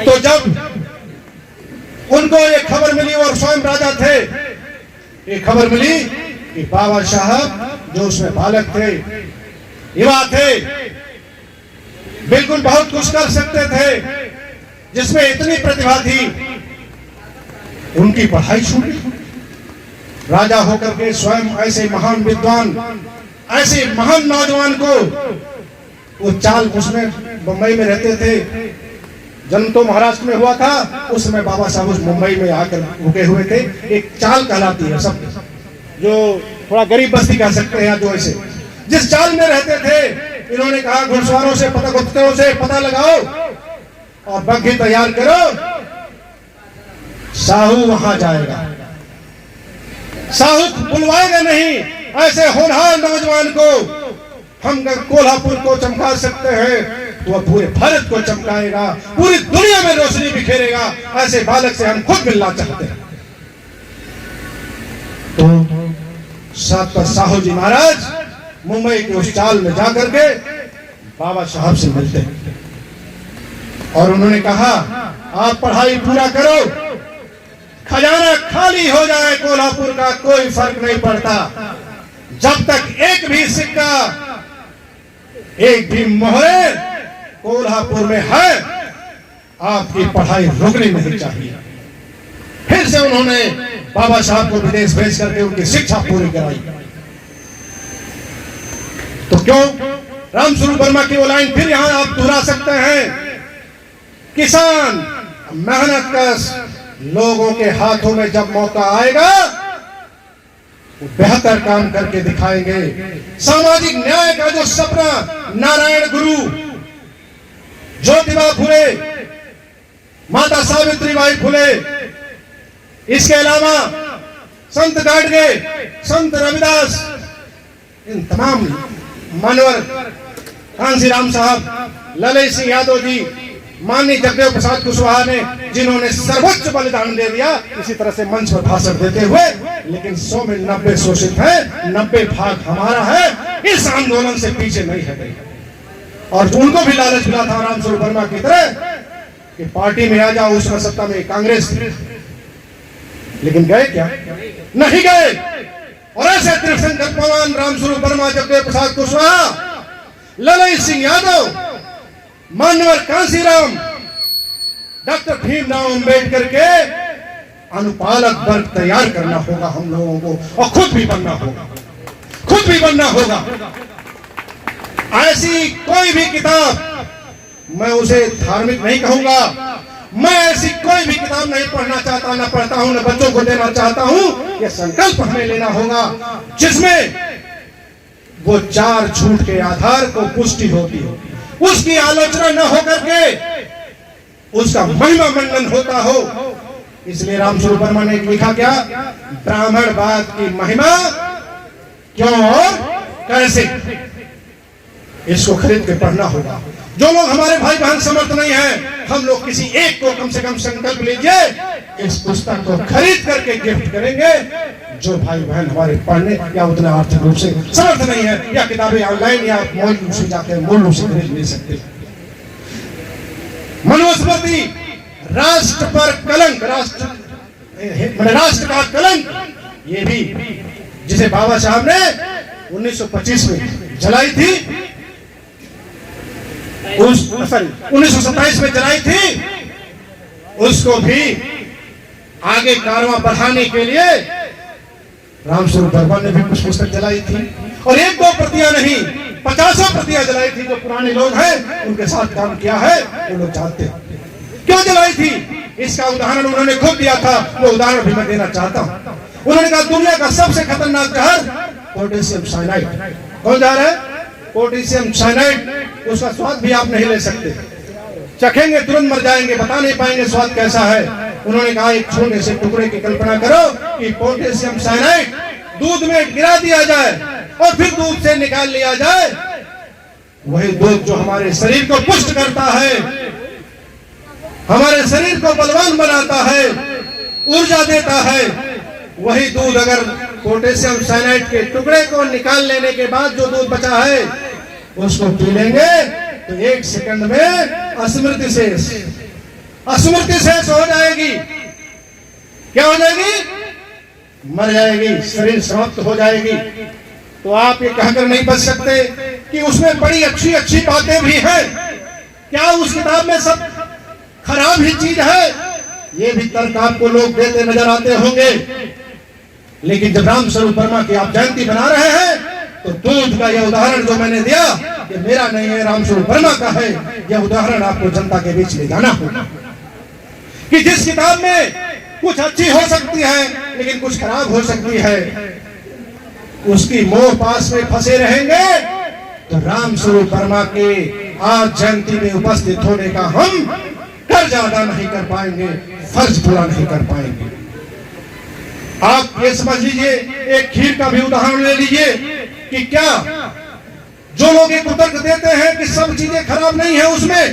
तो जब उनको ये खबर मिली, और स्वयं राजा थे, ये खबर मिली कि बाबा साहब जो उसमें बालक थे, युवा थे, बिल्कुल बहुत कुछ कर सकते थे, जिसमें इतनी प्रतिभा थी, उनकी पढ़ाई छूट गई। राजा होकर के स्वयं ऐसे महान विद्वान, ऐसे महान नौजवान को, वो चाल, उसमें मुंबई में रहते थे, जन्म तो महाराष्ट्र में हुआ था, उस समय बाबा साहब उस मुंबई में आकर रुके हुए थे। एक चाल कहलाती है सब, जो थोड़ा गरीब बस्ती कह सकते हैं, जो ऐसे जिस चाल में रहते थे, इन्होंने कहा घुड़सवारों से, गुप्तचरों से पता लगाओ और बग्घी तैयार करो, साहू वहां जाएगा। साहू बुलवाएगा नहीं, ऐसे होनहार नौजवान को हम कोल्हापुर को चमका सकते हैं तो वह पूरे भारत को चमकाएगा, पूरी दुनिया में रोशनी बिखेरेगा। ऐसे बालक से हम खुद मिलना चाहते हैं। तो छत्रपति साहू जी महाराज मुंबई के उस चाल में जाकर के बाबा साहब से मिलते हैं और उन्होंने कहा, आप पढ़ाई पूरा करो, खजाना खाली हो जाए कोल्हापुर का, कोई फर्क नहीं पड़ता। जब तक एक भी सिक्का, एक भी मोहरे कोल्हापुर में है, आपकी पढ़ाई रुकनी नहीं चाहिए। फिर से उन्होंने बाबा साहब को विदेश भेज करके उनकी शिक्षा पूरी कराई। तो क्यों रामस्वरूप वर्मा की वो लाइन फिर यहां आप दोहरा सकते हैं, किसान मेहनत कश लोगों के हाथों में जब मौका आएगा वो बेहतर काम करके दिखाएंगे। सामाजिक न्याय का जो सपना नारायण गुरु, ज्योतिबा फुले, माता सावित्रीबाई फुले, इसके अलावा संत गाडगे, संत रविदास, इन तमाम मानवर, कांसीराम साहब, ललित सिंह यादव जी, माननीय जगदेव प्रसाद कुशवाहा ने, जिन्होंने सर्वोच्च बलिदान दे दिया, इसी तरह से मंच पर भाषण देते हुए, लेकिन 100 में 90 शोषित है, 90 भाग हमारा है, इस आंदोलन से पीछे नहीं है। और उनको भी लालच मिला था रामस्वरूप वर्मा की तरह कि पार्टी में आ जाओ, उसमें सत्ता में कांग्रेस, लेकिन गए क्या? नहीं गए। और ऐसे त्रिसंकल्पवान रामस्वरूप वर्मा, जगदेव प्रसाद कुशवाहा, ललित सिंह यादव, मान्यवर कांसीराम, डॉक्टर भीमराव अंबेडकर के अनुपालक वर्ग तैयार करना होगा हम लोगों को, और खुद भी बनना होगा, खुद भी बनना होगा। ऐसी कोई भी किताब, मैं उसे धार्मिक नहीं कहूंगा, मैं ऐसी कोई भी किताब नहीं पढ़ना चाहता, न पढ़ता हूं, न बच्चों को देना चाहता हूं। यह संकल्प हमें लेना होगा जिसमें वो 4 झूठ के आधार को पुष्टि होती हो, उसकी आलोचना न होकर के उसका महिमा मंडन होता हो। इसलिए रामस्वरूप वर्मा ने लिखा क्या, ब्राह्मणवाद की महिमा क्यों और कैसे, इसको खरीद के पढ़ना होगा। जो लोग हमारे भाई बहन समर्थ नहीं है, हम लोग किसी एक को कम से कम संकल्प लीजिए, इस पुस्तक को खरीद करके गिफ्ट करेंगे। जो भाई बहन हमारे पढ़ने या उतना आर्थिक रूप से समर्थ नहीं है, या किताबें ऑनलाइन या मूल रूप से जाकर मूल रूप से खरीद नहीं सकते। मनुस्मृति राष्ट्र पर कलंक, राष्ट्र का कलंक, ये भी जिसे बाबा साहब ने 1925 में जलाई थी, 1927 में जलाई थी, उसको भी आगे कारवां बढ़ाने के लिए रामस्वरूप वर्मा ने भी कुछ पुस्तक जलाई थी, और एक दो प्रतियां नहीं, 50 प्रतियां जलाई थी। जो पुराने लोग हैं उनके साथ काम किया है वो लोग जानते हैं क्यों जलाई थी। इसका उदाहरण उन्होंने खुद दिया था, वो उदाहरण भी मैं देना चाहता हूं। उन्होंने कहा दुनिया का सबसे खतरनाक जहर पोटेशियम साइनाइड। कौन जहर है? Potassium cyanide. उसका स्वाद भी आप नहीं ले सकते, चखेंगे तुरंत मर जाएंगे, बता नहीं पाएंगे स्वाद कैसा है। उन्होंने कहा एक छोटे से टुकड़े की कल्पना करो कि पोटेशियम साइनाइड दूध में गिरा दिया जाए और फिर दूध से निकाल लिया जाए। वही दूध जो हमारे शरीर को पुष्ट करता है, हमारे शरीर को बलवान बनाता है, ऊर्जा देता है, वही दूध अगर पोटेशियम साइनाइड के टुकड़े को निकाल लेने के बाद जो दूध बचा है उसको पी लेंगे तो 1 सेकंड में अस्मृति शेष हो जाएगी। क्या हो जाएगी? मर जाएगी, शरीर समाप्त हो जाएगी। तो आप ये कहकर नहीं बच सकते कि उसमें बड़ी अच्छी अच्छी बातें भी हैं। क्या उस किताब में सब खराब ही चीज है? ये भी तर्क आपको लोग देते नजर आते होंगे। लेकिन जब रामस्वरूप वर्मा की आप जयंती बना रहे हैं तो दूध का यह उदाहरण जो मैंने दिया ये मेरा नहीं है, रामस्वरूप वर्मा का है। यह उदाहरण आपको जनता के बीच ले जाना होगा कि जिस किताब में कुछ अच्छी हो सकती है लेकिन कुछ खराब हो सकती है, उसकी मोह पास में फंसे रहेंगे तो रामस्वरूप वर्मा के आज जयंती में उपस्थित होने का हम कर्ज अदा नहीं कर पाएंगे, फर्ज पूरा नहीं कर पाएंगे। आप ये समझ लीजिए, एक खीर का भी उदाहरण ले लीजिए कि क्या जो लोग एक तर्क देते हैं कि सब चीजें खराब नहीं है, उसमें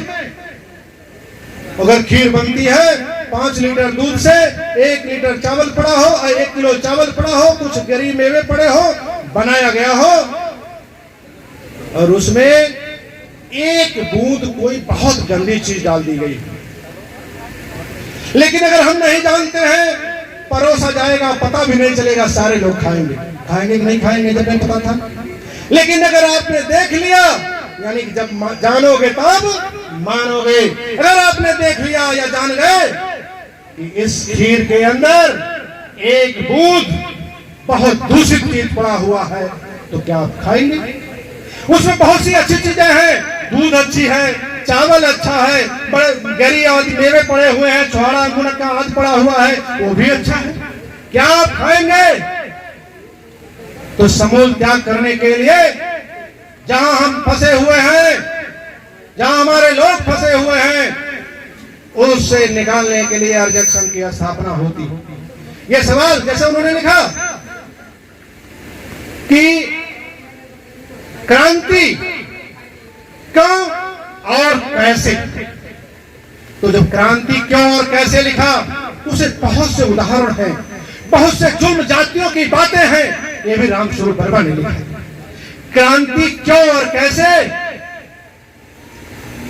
अगर खीर बनती है 5 लीटर दूध से 1 लीटर चावल पड़ा हो और 1 किलो चावल पड़ा हो, कुछ गरीब मेवे पड़े हो, बनाया गया हो और उसमें एक बूंद कोई बहुत गंदी चीज डाल दी गई, लेकिन अगर हम नहीं जानते हैं, परोसा जाएगा, पता भी नहीं चलेगा, सारे लोग खाएंगे। खाएंगे कि नहीं खाएंगे जब नहीं पता था। लेकिन अगर आपने देख लिया, यानी कि जब जानोगे तब मानोगे। अगर आपने देख लिया या जान गए कि इस खीर के अंदर एक बूंद बहुत दूषित चीज पड़ा हुआ है तो क्या आप खाएंगे? उसमें बहुत सी अच्छी चीजें हैं, दूध अच्छी है, चावल अच्छा है, बड़े गरी और मेवे पड़े हुए हैं, छोड़ा मुनक्का आज पड़ा हुआ है, वो भी अच्छा है, क्या आप खाएंगे? तो समूल त्याग करने के लिए जहां हम फंसे हुए हैं, जहां हमारे लोग फंसे हुए हैं, उससे निकालने के लिए अर्जक संघ की स्थापना होती। यह सवाल जैसे उन्होंने लिखा कि क्रांति क्यों और कैसे, तो जब क्रांति क्यों और कैसे लिखा उसे बहुत से उदाहरण हैं, बहुत से जुल्म जातियों की बातें हैं, ये भी रामस्वरूप वर्मा ने लिखा है। क्रांति क्यों और कैसे,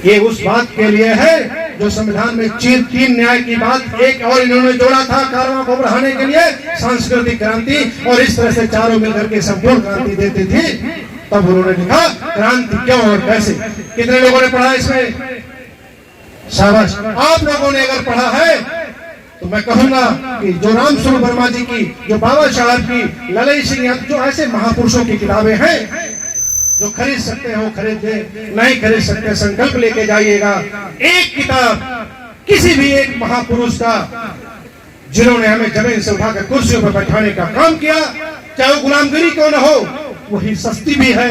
ये उस बात के लिए है जो संविधान में 3 न्याय की बात एक और इन्होंने जोड़ा था कारवां को बढ़ाने के लिए, सांस्कृतिक क्रांति, और इस तरह से चारों मिलकर के संपूर्ण क्रांति देती थी। तब उन्होंने लिखा क्रांति क्यों और कैसे। कितने लोगों ने पढ़ा इसमें? शाबाश। आप लोगों ने अगर पढ़ा है तो मैं कहूंगा कि जो रामस्वरूप वर्मा जी की, जो बाबा साहब की, ललई सिंह, जो ऐसे महापुरुषों की किताबें हैं जो खरीद सकते हो खरीदे, नहीं खरीद सकते संकल्प लेके जाइएगा। एक किताब किसी भी एक महापुरुष का जिन्होंने हमें जमीन से उठाकर कुर्सियों पर बैठाने का काम किया, चाहे वो गुलामगिरी क्यों न हो, वही सस्ती भी है,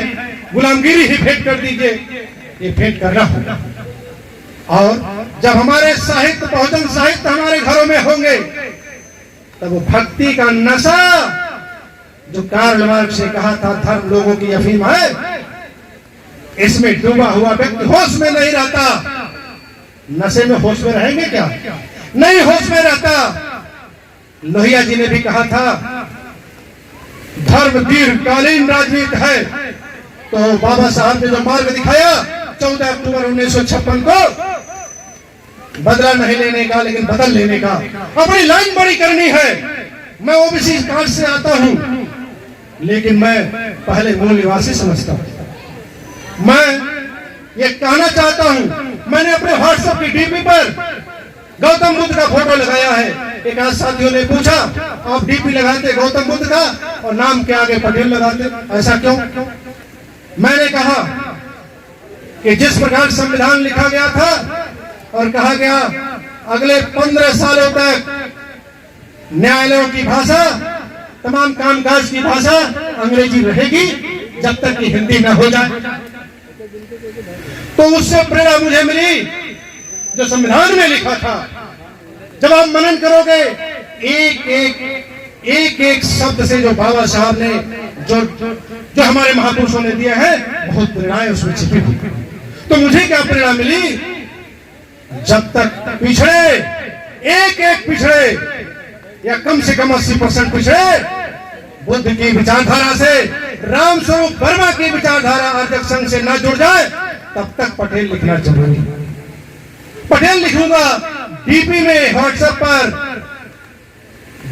गुलामगिरी ही भेंट कर दीजिए, ये भेंट करना होगा। और जब हमारे साहित्य, बहुजन साहित्य हमारे घरों में होंगे तब वो भक्ति का नशा जो कार्ल मार्क्स ने कहा था धर्म लोगों की अफीम है, इसमें डूबा हुआ व्यक्ति होश में नहीं रहता। नशे में होश में रहेंगे क्या? नहीं होश में रहता। लोहिया जी ने भी कहा था धर्म दीर्घकालीन राजनीति है, तो बाबा साहब ने जो मार्ग दिखाया 14 अक्टूबर 1956 को, बदला नहीं लेने का लेकिन बदल लेने का, अपनी लाइन बड़ी करनी है। मैं ओबीसी कास्ट से आता हूं, लेकिन मैं पहले मूल निवासी समझता हूं। मैं ये कहना चाहता हूं, मैंने अपने व्हाट्सएप की डीपी पर गौतम बुद्ध का फोटो लगाया है। एक आज साथियों ने पूछा, आप डीपी लगाते गौतम बुद्ध का और नाम के आगे पटेल लगाते, ऐसा क्यों? मैंने कहा कि जिस प्रकार संविधान लिखा गया था और कहा गया अगले 15 सालों तक न्यायालयों की भाषा, तमाम कामकाज की भाषा अंग्रेजी रहेगी जब तक कि हिंदी न हो जाए। तो उससे प्रेरणा मुझे मिली जो संविधान में लिखा था। जब आप मनन करोगे एक एक शब्द से जो बाबा साहब ने जो हमारे महापुरुषों ने दिया है, बहुत प्रेरणाएं उसमें छिपी हुई। तो मुझे क्या प्रेरणा मिली? जब तक पिछड़े एक पिछड़े या कम से कम 80% पिछड़े बुद्ध की विचारधारा से, रामस्वरूप वर्मा की विचारधारा अर्जक संघ से न जुड़ जाए, तब तक पटेल लिखना जरूरी है। पटेल लिखूंगा, डीपी में व्हाट्सएप पर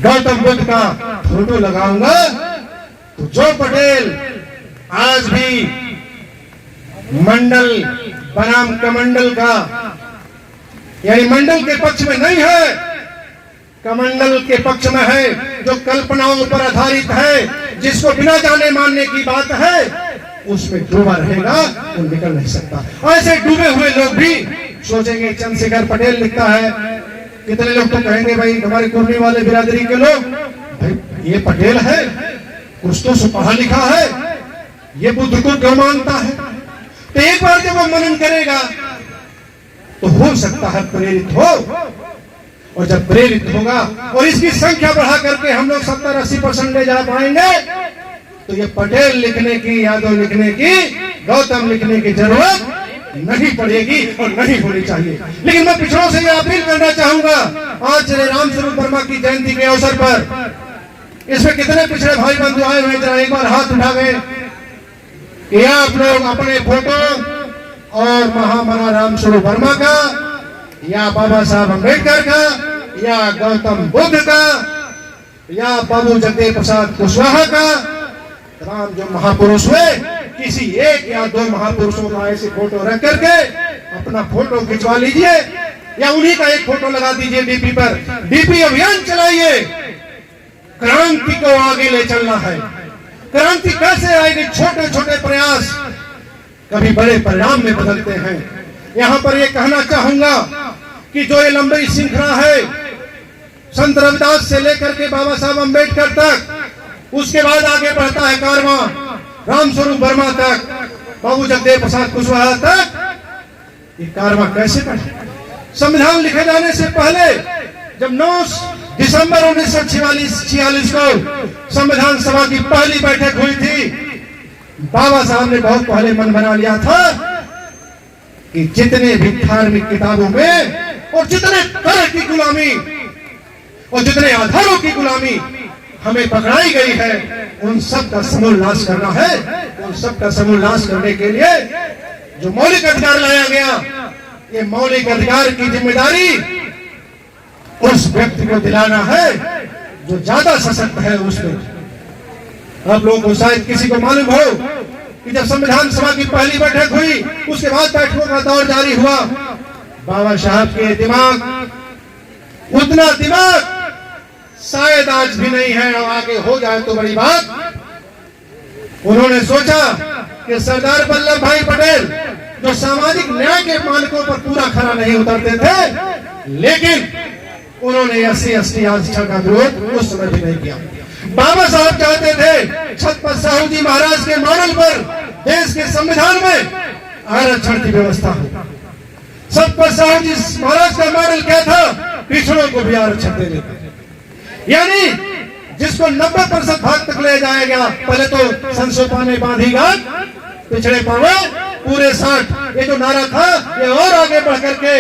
गौतम बुद्ध का फोटो लगाऊंगा, तो जो पटेल आज भी मंडल बनाम कमंडल का, यानी मंडल के पक्ष में नहीं है, कमंडल के पक्ष में है, जो कल्पनाओं पर आधारित है, जिसको बिना जाने मानने की बात है, उसमें डूबा रहेगा, वो निकल नहीं सकता। ऐसे डूबे हुए लोग भी सोचेंगे चंद्रशेखर पटेल लिखता है, कितने लोग तो कहेंगे भाई हमारे कुर्मी वाले बिरादरी के लोग, भाई ये पटेल है, कुछ तो पढ़ा लिखा है, ये बुद्ध को क्यों मानता है? तो एक बार जब वो मनन करेगा तो हो सकता है प्रेरित हो, और जब प्रेरित होगा और इसकी संख्या बढ़ा करके हम लोग 70-80% ले जा पाएंगे, तो ये पटेल लिखने की, यादव लिखने की, गौतम लिखने की जरूरत नहीं पड़ेगी और नहीं होनी चाहिए। लेकिन मैं पिछड़ों से यह अपील करना चाहूंगा, आज श्री रामस्वरूप वर्मा की जयंती के अवसर पर इसमें कितने पिछड़े भाई बंधु आए हुए, जरा एक बार हाथ उठा गए कि आप लोग अपने फोटो और महामना रामस्वरूप वर्मा का, या बाबा साहब अम्बेडकर का, या गौतम बुद्ध का, या बाबू जगदेव प्रसाद कुशवाहा का, राम जो महापुरुष हुए, किसी एक या दो महापुरुषों का ऐसे फोटो रख करके अपना फोटो खिंचवा लीजिए, या उन्हीं का एक फोटो लगा दीजिए डीपी पर। डीपी अभियान चलाइए, क्रांति को आगे ले चलना है। क्रांति कैसे आएगी? छोटे छोटे प्रयास कभी बड़े परिणाम में बदलते हैं। यहाँ पर ये कहना चाहूंगा कि जो ये लंबी श्रृंखला है, संत रविदास से लेकर के बाबा साहब अम्बेडकर तक, उसके बाद आगे बढ़ता है कारवां रामस्वरूप वर्मा तक, बाबू जगदेव प्रसाद कुशवाहा तक, ये कारवां कैसे बढ़े? संविधान लिखे जाने से पहले जब 9 दिसंबर 1946 को संविधान सभा की पहली बैठक हुई थी, बाबा साहब ने बहुत पहले मन बना लिया था कि जितने भी धार्मिक किताबों में और जितने तरह की गुलामी और जितने आधारों की गुलामी हमें पकड़ाई गई है, उन सब का समूल नाश करना है। उन सब का समूल नाश करने के लिए जो मौलिक अधिकार लाया गया, ये मौलिक अधिकार की जिम्मेदारी उस व्यक्ति को दिलाना है जो ज्यादा सशक्त है। उसमें आप लोगों को शायद किसी को मालूम हो कि जब संविधान सभा की पहली बैठक हुई, उसके बाद बैठकों का दौर जारी हुआ, बाबा साहब के दिमाग, उतना दिमाग शायद आज भी नहीं है, और आगे हो जाए तो बड़ी बात। उन्होंने सोचा कि सरदार वल्लभ भाई पटेल जो सामाजिक न्याय के मानकों पर पूरा खरा नहीं उतरते थे, लेकिन उन्होंने SC/ST आरक्षण का विरोध उस समय भी नहीं किया। बाबा साहब चाहते थे छत्रपति साहू जी महाराज के मॉडल पर देश के संविधान में आरक्षण की व्यवस्था हो। छत्रपति साहू जी महाराज का मॉडल क्या था? पिछड़ों को भी आरक्षण देने का, यानी जिसको 90% भाग तक ले जाया गया। पहले तो संसोपा ने बांधी गांठ, पिछड़े पावे पूरे 60, ये जो नारा था ये और आगे बढ़ करके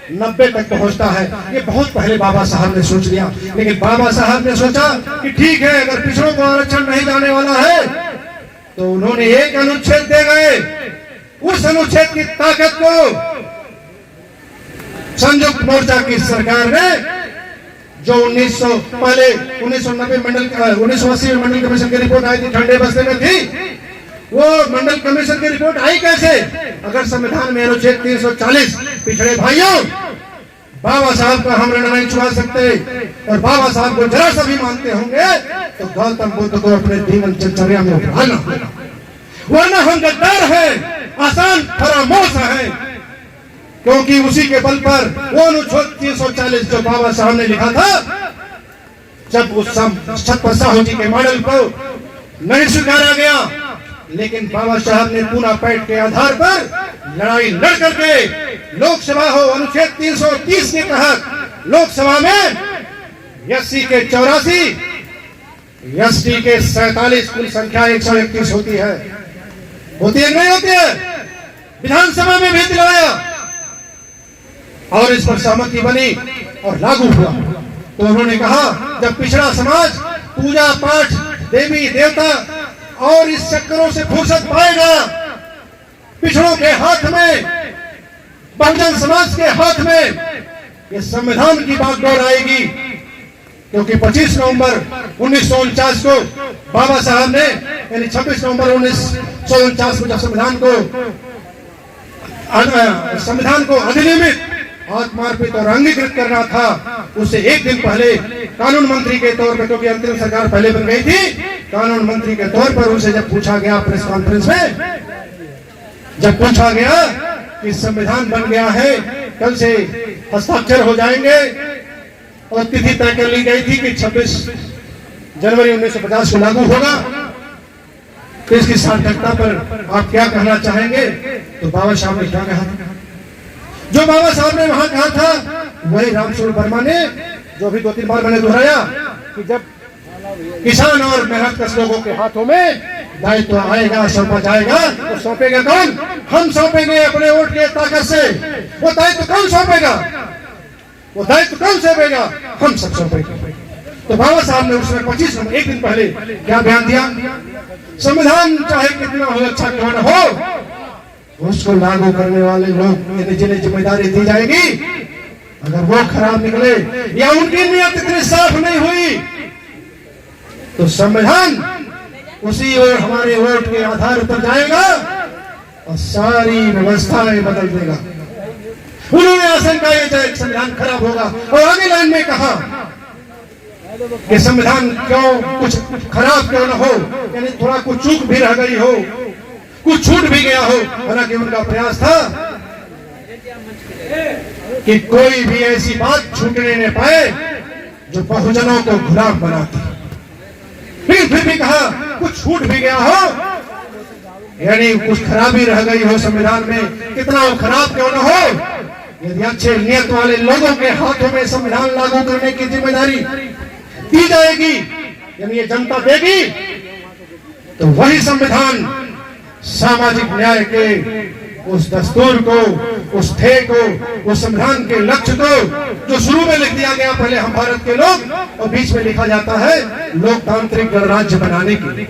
90 तक पहुंचता है। ये बहुत पहले बाबा साहब ने सोच लिया, लेकिन बाबा साहब ने सोचा कि ठीक है, अगर पिछड़ों को आरक्षण नहीं जाने वाला है, तो उन्होंने एक अनुच्छेद दे गए। उस अनुच्छेद की ताकत को संयुक्त मोर्चा की सरकार ने, जो 1990 1980 में मंडल कमीशन की रिपोर्ट आई थी, ठंडे बस्ते में थी, वो मंडल कमीशन की रिपोर्ट आई कैसे? अगर संविधान में अनुच्छेद 340 पिछड़े भाइयों बाबा साहब का हम ऋण नहीं चुका सकते और बाबा साहब को जरा सा भी मानते होंगे तो गौतम बुद्ध को अपने जीवन चर्या में उठाना, वरना हम गद्दार हैं, आसान फरामोश हैं। क्योंकि उसी के बल पर वो अनुच्छेद 340 जो बाबा साहब ने लिखा था, जब उस छत्रपति साहू जी के मॉडल को नहीं स्वीकारा गया, लेकिन बाबा साहब ने पूना पैठ के आधार पर लड़ाई लड़ करके लोकसभा हो अनुच्छेद 330 के तहत लोकसभा में एससी के 84, एसटी के 47, कुल संख्या 131 होती है नहीं होती है, विधानसभा में भी दिलवाया और इस पर सहमति बनी और लागू हुआ। तो उन्होंने कहा जब पिछड़ा समाज पूजा पाठ देवी देवता और इस चक्करों से फुर्सत पाएगा, पिछड़ों के हाथ में, बहुजन समाज के हाथ में ये संविधान की बागडोर आएगी। क्योंकि 25 नवंबर 1949 को बाबा साहब ने, यानी 26 नवंबर 1949 को जब संविधान को अधिनियमित, आत्मार्पित और अंगीकृत करना था, उससे एक दिन पहले कानून मंत्री के तौर पर, क्योंकि अंतरिम सरकार पहले बन गई थी, कानून मंत्री के तौर पर उनसे जब पूछा गया प्रेस कॉन्फ्रेंस में, जब पूछा गया कि संविधान बन गया है, कल से हस्ताक्षर हो जाएंगे और तिथि तय कर ली गई थी कि 26 जनवरी 1950 को लागू होगा, तो इसकी सार्थकता पर आप क्या कहना चाहेंगे? तो बाबा साहब ने क्या कहा था? जो बाबा साहब ने वहां कहा था वही रामस्वरूप वर्मा ने, जो भी 2-3 बार मैंने दोहराया कि जब किसान और मेहनत कश लोगों के हाथों में दायित्व तो आएगा, सौंपा जाएगा, तो सौंपेगा कौन? हम सौंपेंगे अपने वोट के ताकत से। वो दायित्व कौन सौंपेगा? वो दायित्व कौन सौंपेगा? हम सब सौंपेंगे। तो बाबा साहब ने उसमें 25 नवंबर, एक दिन पहले क्या बयान दिया? संविधान चाहे कितना हो, अच्छा क्यों न हो, उसको लागू करने वाले लोग जिन्हें जिम्मेदारी दी जाएगी, अगर वो खराब निकले या उनकी नीयत इतनी साफ नहीं हुई, तो संविधान उसी और हमारे वोट के आधार पर जाएगा और सारी व्यवस्थाएं बदल देगा। उन्होंने आशंका ये चाहे संविधान खराब होगा, और आगे लाइन में कहा कि संविधान क्यों कुछ खराब क्यों न हो, यानी थोड़ा कुछ चूक भी रह गई हो, कुछ छूट भी गया हो। हालांकि उनका प्रयास था कि कोई भी ऐसी बात छूटने न पाए जो बहुजनों को गुलाम बनाती। फिर भी कहा कुछ छूट भी गया हो, यानी कुछ खराबी रह गई हो संविधान में, कितना वो खराब क्यों न हो, यदि अच्छे नियत वाले लोगों के हाथों में संविधान लागू करने की जिम्मेदारी दी जाएगी, यानी ये जनता देगी, तो वही संविधान सामाजिक न्याय के उस दस्तूर को, उस ध्येय को, उस संविधान के लक्ष्य को, जो शुरू में लिख दिया गया पहले हम भारत के लोग, और बीच में लिखा जाता है लोकतांत्रिक गणराज्य बनाने के लिए।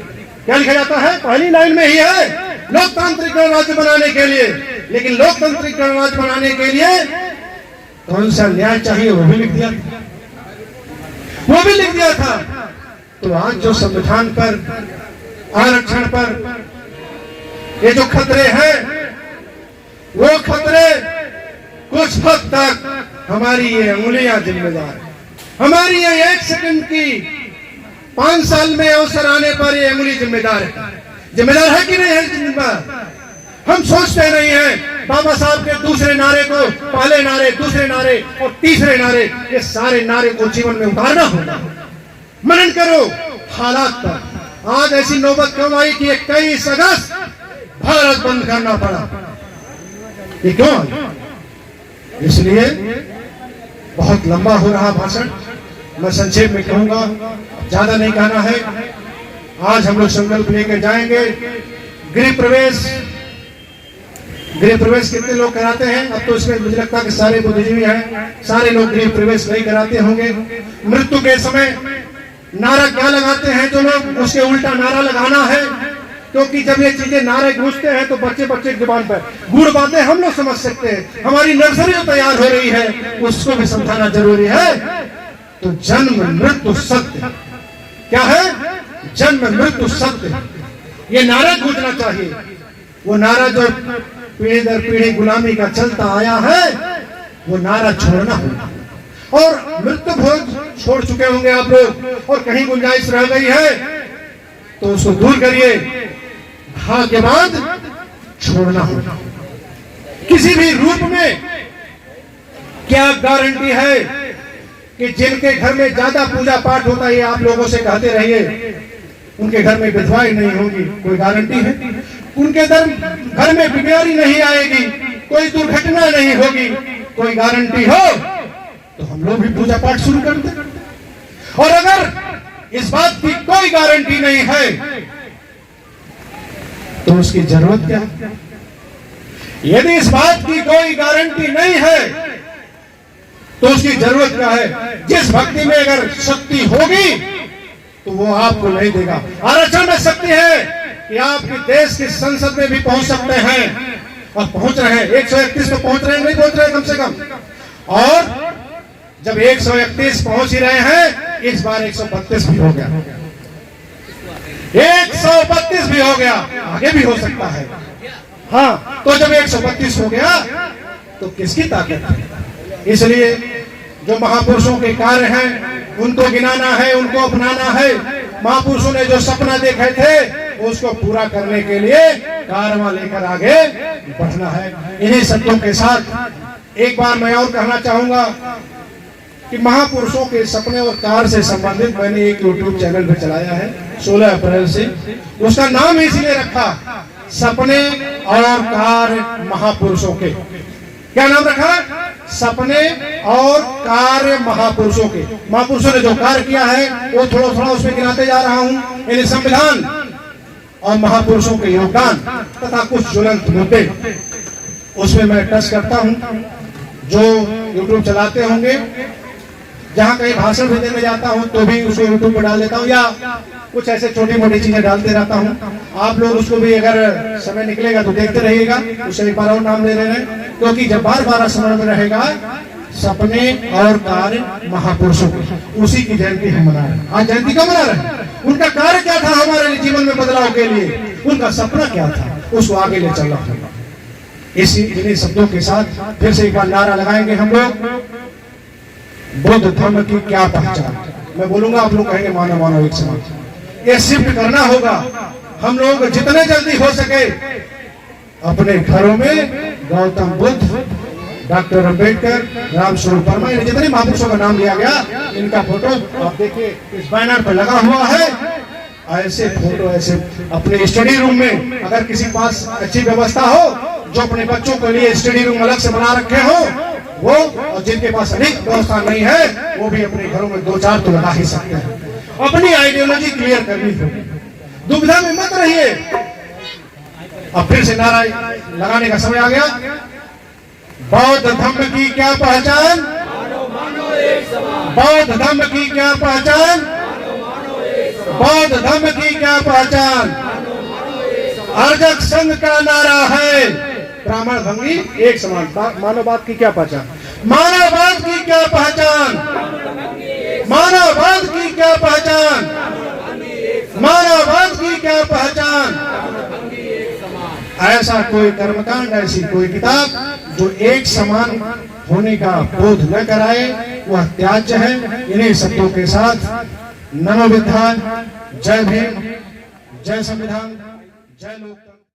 क्या लिखा जाता है? पहली लाइन में ही है लोकतांत्रिक गणराज्य बनाने के लिए। लेकिन लोकतांत्रिक गणराज्य बनाने के लिए कौन सा न्याय चाहिए वो भी लिख दिया, वो भी लिख दिया था। तो आज जो संविधान पर, आरक्षण पर ये जो खतरे हैं, वो खतरे कुछ हद तक हमारी ये अंगुलियां जिम्मेदार है। हमारी ये 1 सेकंड की 5 साल में अवसर आने पर ये अंगुली जिम्मेदार है। जिम्मेदार है कि नहीं है? जिम्मेदार। हम सोचते नहीं हैं बाबा साहब के दूसरे नारे को, पहले नारे, दूसरे नारे और तीसरे नारे, ये सारे नारे को जीवन में उतारना होगा। मनन करो हालात पर। आज ऐसी नौबत क्यों आई कि 21 अगस्त भारत बंद करना पड़ा? ये क्यों? इसलिए बहुत लंबा हो रहा भाषण, मैं संक्षेप में कहूंगा, ज्यादा नहीं कहना है। आज हम लोग संकल्प लेकर जाएंगे। गृह प्रवेश कितने लोग कराते हैं? अब तो इसमें मुझे लगता है कि सारे बुद्धिजीवी हैं, सारे लोग गृह प्रवेश नहीं कराते होंगे। मृत्यु के समय नारा क्या लगाते हैं जो लोग, उसके उल्टा नारा लगाना है, क्योंकि जब ये चीजें नारे गूंजते हैं तो बच्चे की जुबान पर गुड़ बातें हम लोग समझ सकते हैं। हमारी नर्सरी तैयार हो रही है, उसको भी समझाना जरूरी है। तो जन्म मृत्यु सत्य क्या है? जन्म मृत्यु सत्य, ये नारा गूंजना चाहिए। वो नारा जो पीढ़ी दर पीढ़ी गुलामी का चलता आया है, वो नारा छोड़ना होगा। और मृत्यु भोज छोड़ चुके होंगे आप लोग और कहीं गुंजाइश रह गई है तो उसको दूर करिए। भाग्यवान छोड़ना होगा। किसी भी रूप में क्या गारंटी है कि जिनके घर में ज्यादा पूजा पाठ होता है, आप लोगों से कहते रहिए, उनके घर में विधवाएं नहीं होगी, कोई गारंटी है? उनके घर में बीमारी नहीं आएगी, कोई दुर्घटना नहीं होगी, कोई गारंटी हो तो हम लोग भी पूजा पाठ शुरू कर दें। और अगर इस बात की कोई गारंटी नहीं है तो उसकी जरूरत क्या है? यदि इस बात की कोई गारंटी नहीं है तो उसकी जरूरत क्या है? जिस भक्ति में अगर शक्ति होगी तो वो आपको नहीं देगा। आरक्षण में शक्ति है कि आपके देश की संसद में भी पहुंच सकते हैं और पहुंच रहे हैं। 131 पे पहुंच रहे हैं, नहीं पहुंच रहे कम से कम। और जब 131 पहुंच ही रहे हैं, इस बार 132 भी हो गया, 132 भी हो गया, आगे भी हो सकता है। हाँ, तो जब 132 हो गया तो किसकी ताकत है? इसलिए जो महापुरुषों के कार्य हैं उनको गिनाना है, उनको अपनाना है। महापुरुषों ने जो सपना देखे थे उसको पूरा करने के लिए कारवां लेकर आगे बढ़ना है। इन्हीं शब्दों के साथ एक बार मैं और कहना चाहूंगा कि महापुरुषों के सपने और कार्य से संबंधित मैंने एक YouTube चैनल पे चलाया है 16 अप्रैल से। उसका नाम इसलिए रखा, सपने और कार्य महापुरुषों के। क्या नाम रखा? सपने और कार्य महापुरुषों के। महापुरुषों ने जो कार्य किया है वो थोड़ा थोड़ा उसमें गिनाते जा रहा हूं। यानी संविधान और महापुरुषों के योगदान तथा कुछ ज्वलंत मुद्दे उसमें मैं टच करता हूं। जो YouTube चलाते होंगे, जहां कहीं भाषण भी देने जाता हूं तो भी उसको YouTube पर डाल देता हूं, या कुछ ऐसे छोटी मोटी चीजें डालते रहता हूं। आप लोग उसको भी अगर समय निकलेगा तो देखते रहिएगा। उसे एक बार और नाम ले रहे हैं, क्योंकि जब बार बार स्मरण में रहेगा सपने और कार्य महापुरुषों के, उसी की जयंती हम मना रहे हैं। आज जयंती क्यों मना रहे हैं? उनका कार्य क्या था हमारे जीवन में बदलाव के लिए, उनका सपना क्या था, उसको आगे ले चलना होगा। इन्हीं शब्दों के साथ फिर से एक बार नारा लगाएंगे हम लोग, बुद्ध धर्म की क्या पहचान। मैं बोलूंगा, आप लोग कहेंगे मानव मानव एक समान। ये शिफ्ट करना होगा। हम लोग जितने जल्दी हो सके अपने घरों में गौतम बुद्ध, डॉक्टर अंबेडकर, रामस्वरूप वर्मा, जितने महापुरुषों का नाम लिया गया, इनका फोटो आप देखिए इस बैनर पर लगा हुआ है। ऐसे फोटो ऐसे अपने स्टडी रूम में, अगर किसी पास अच्छी व्यवस्था हो, जो अपने बच्चों के लिए स्टडी रूम अलग से बना रखे हो वो, और जिनके पास अधिक व्यवस्था नहीं है वो भी अपने घरों में 2-4 तो लगा ही सकते हैं। अपनी आइडियोलॉजी क्लियर करनी होगी, दुविधा में मत रहिए। अब फिर से नारा लगाने का समय आ गया। बौद्ध धर्म की क्या पहचान? बौद्ध धर्म की क्या पहचान? बौद्ध धर्म की क्या पहचान? अर्जक संघ का नारा है, ब्राह्मण भंगी एक समान। मानववाद की क्या पहचान? मानववाद की क्या पहचान? मानववाद की क्या पहचान? मानववाद की क्या पहचान? ऐसा कोई कर्मकांड, ऐसी कोई किताब जो एक समान होने का बोध न कराए वह त्याज्य है। इन्हीं शब्दों के साथ नमो बुद्धाय, जय भीम, जय संविधान, जय लोक।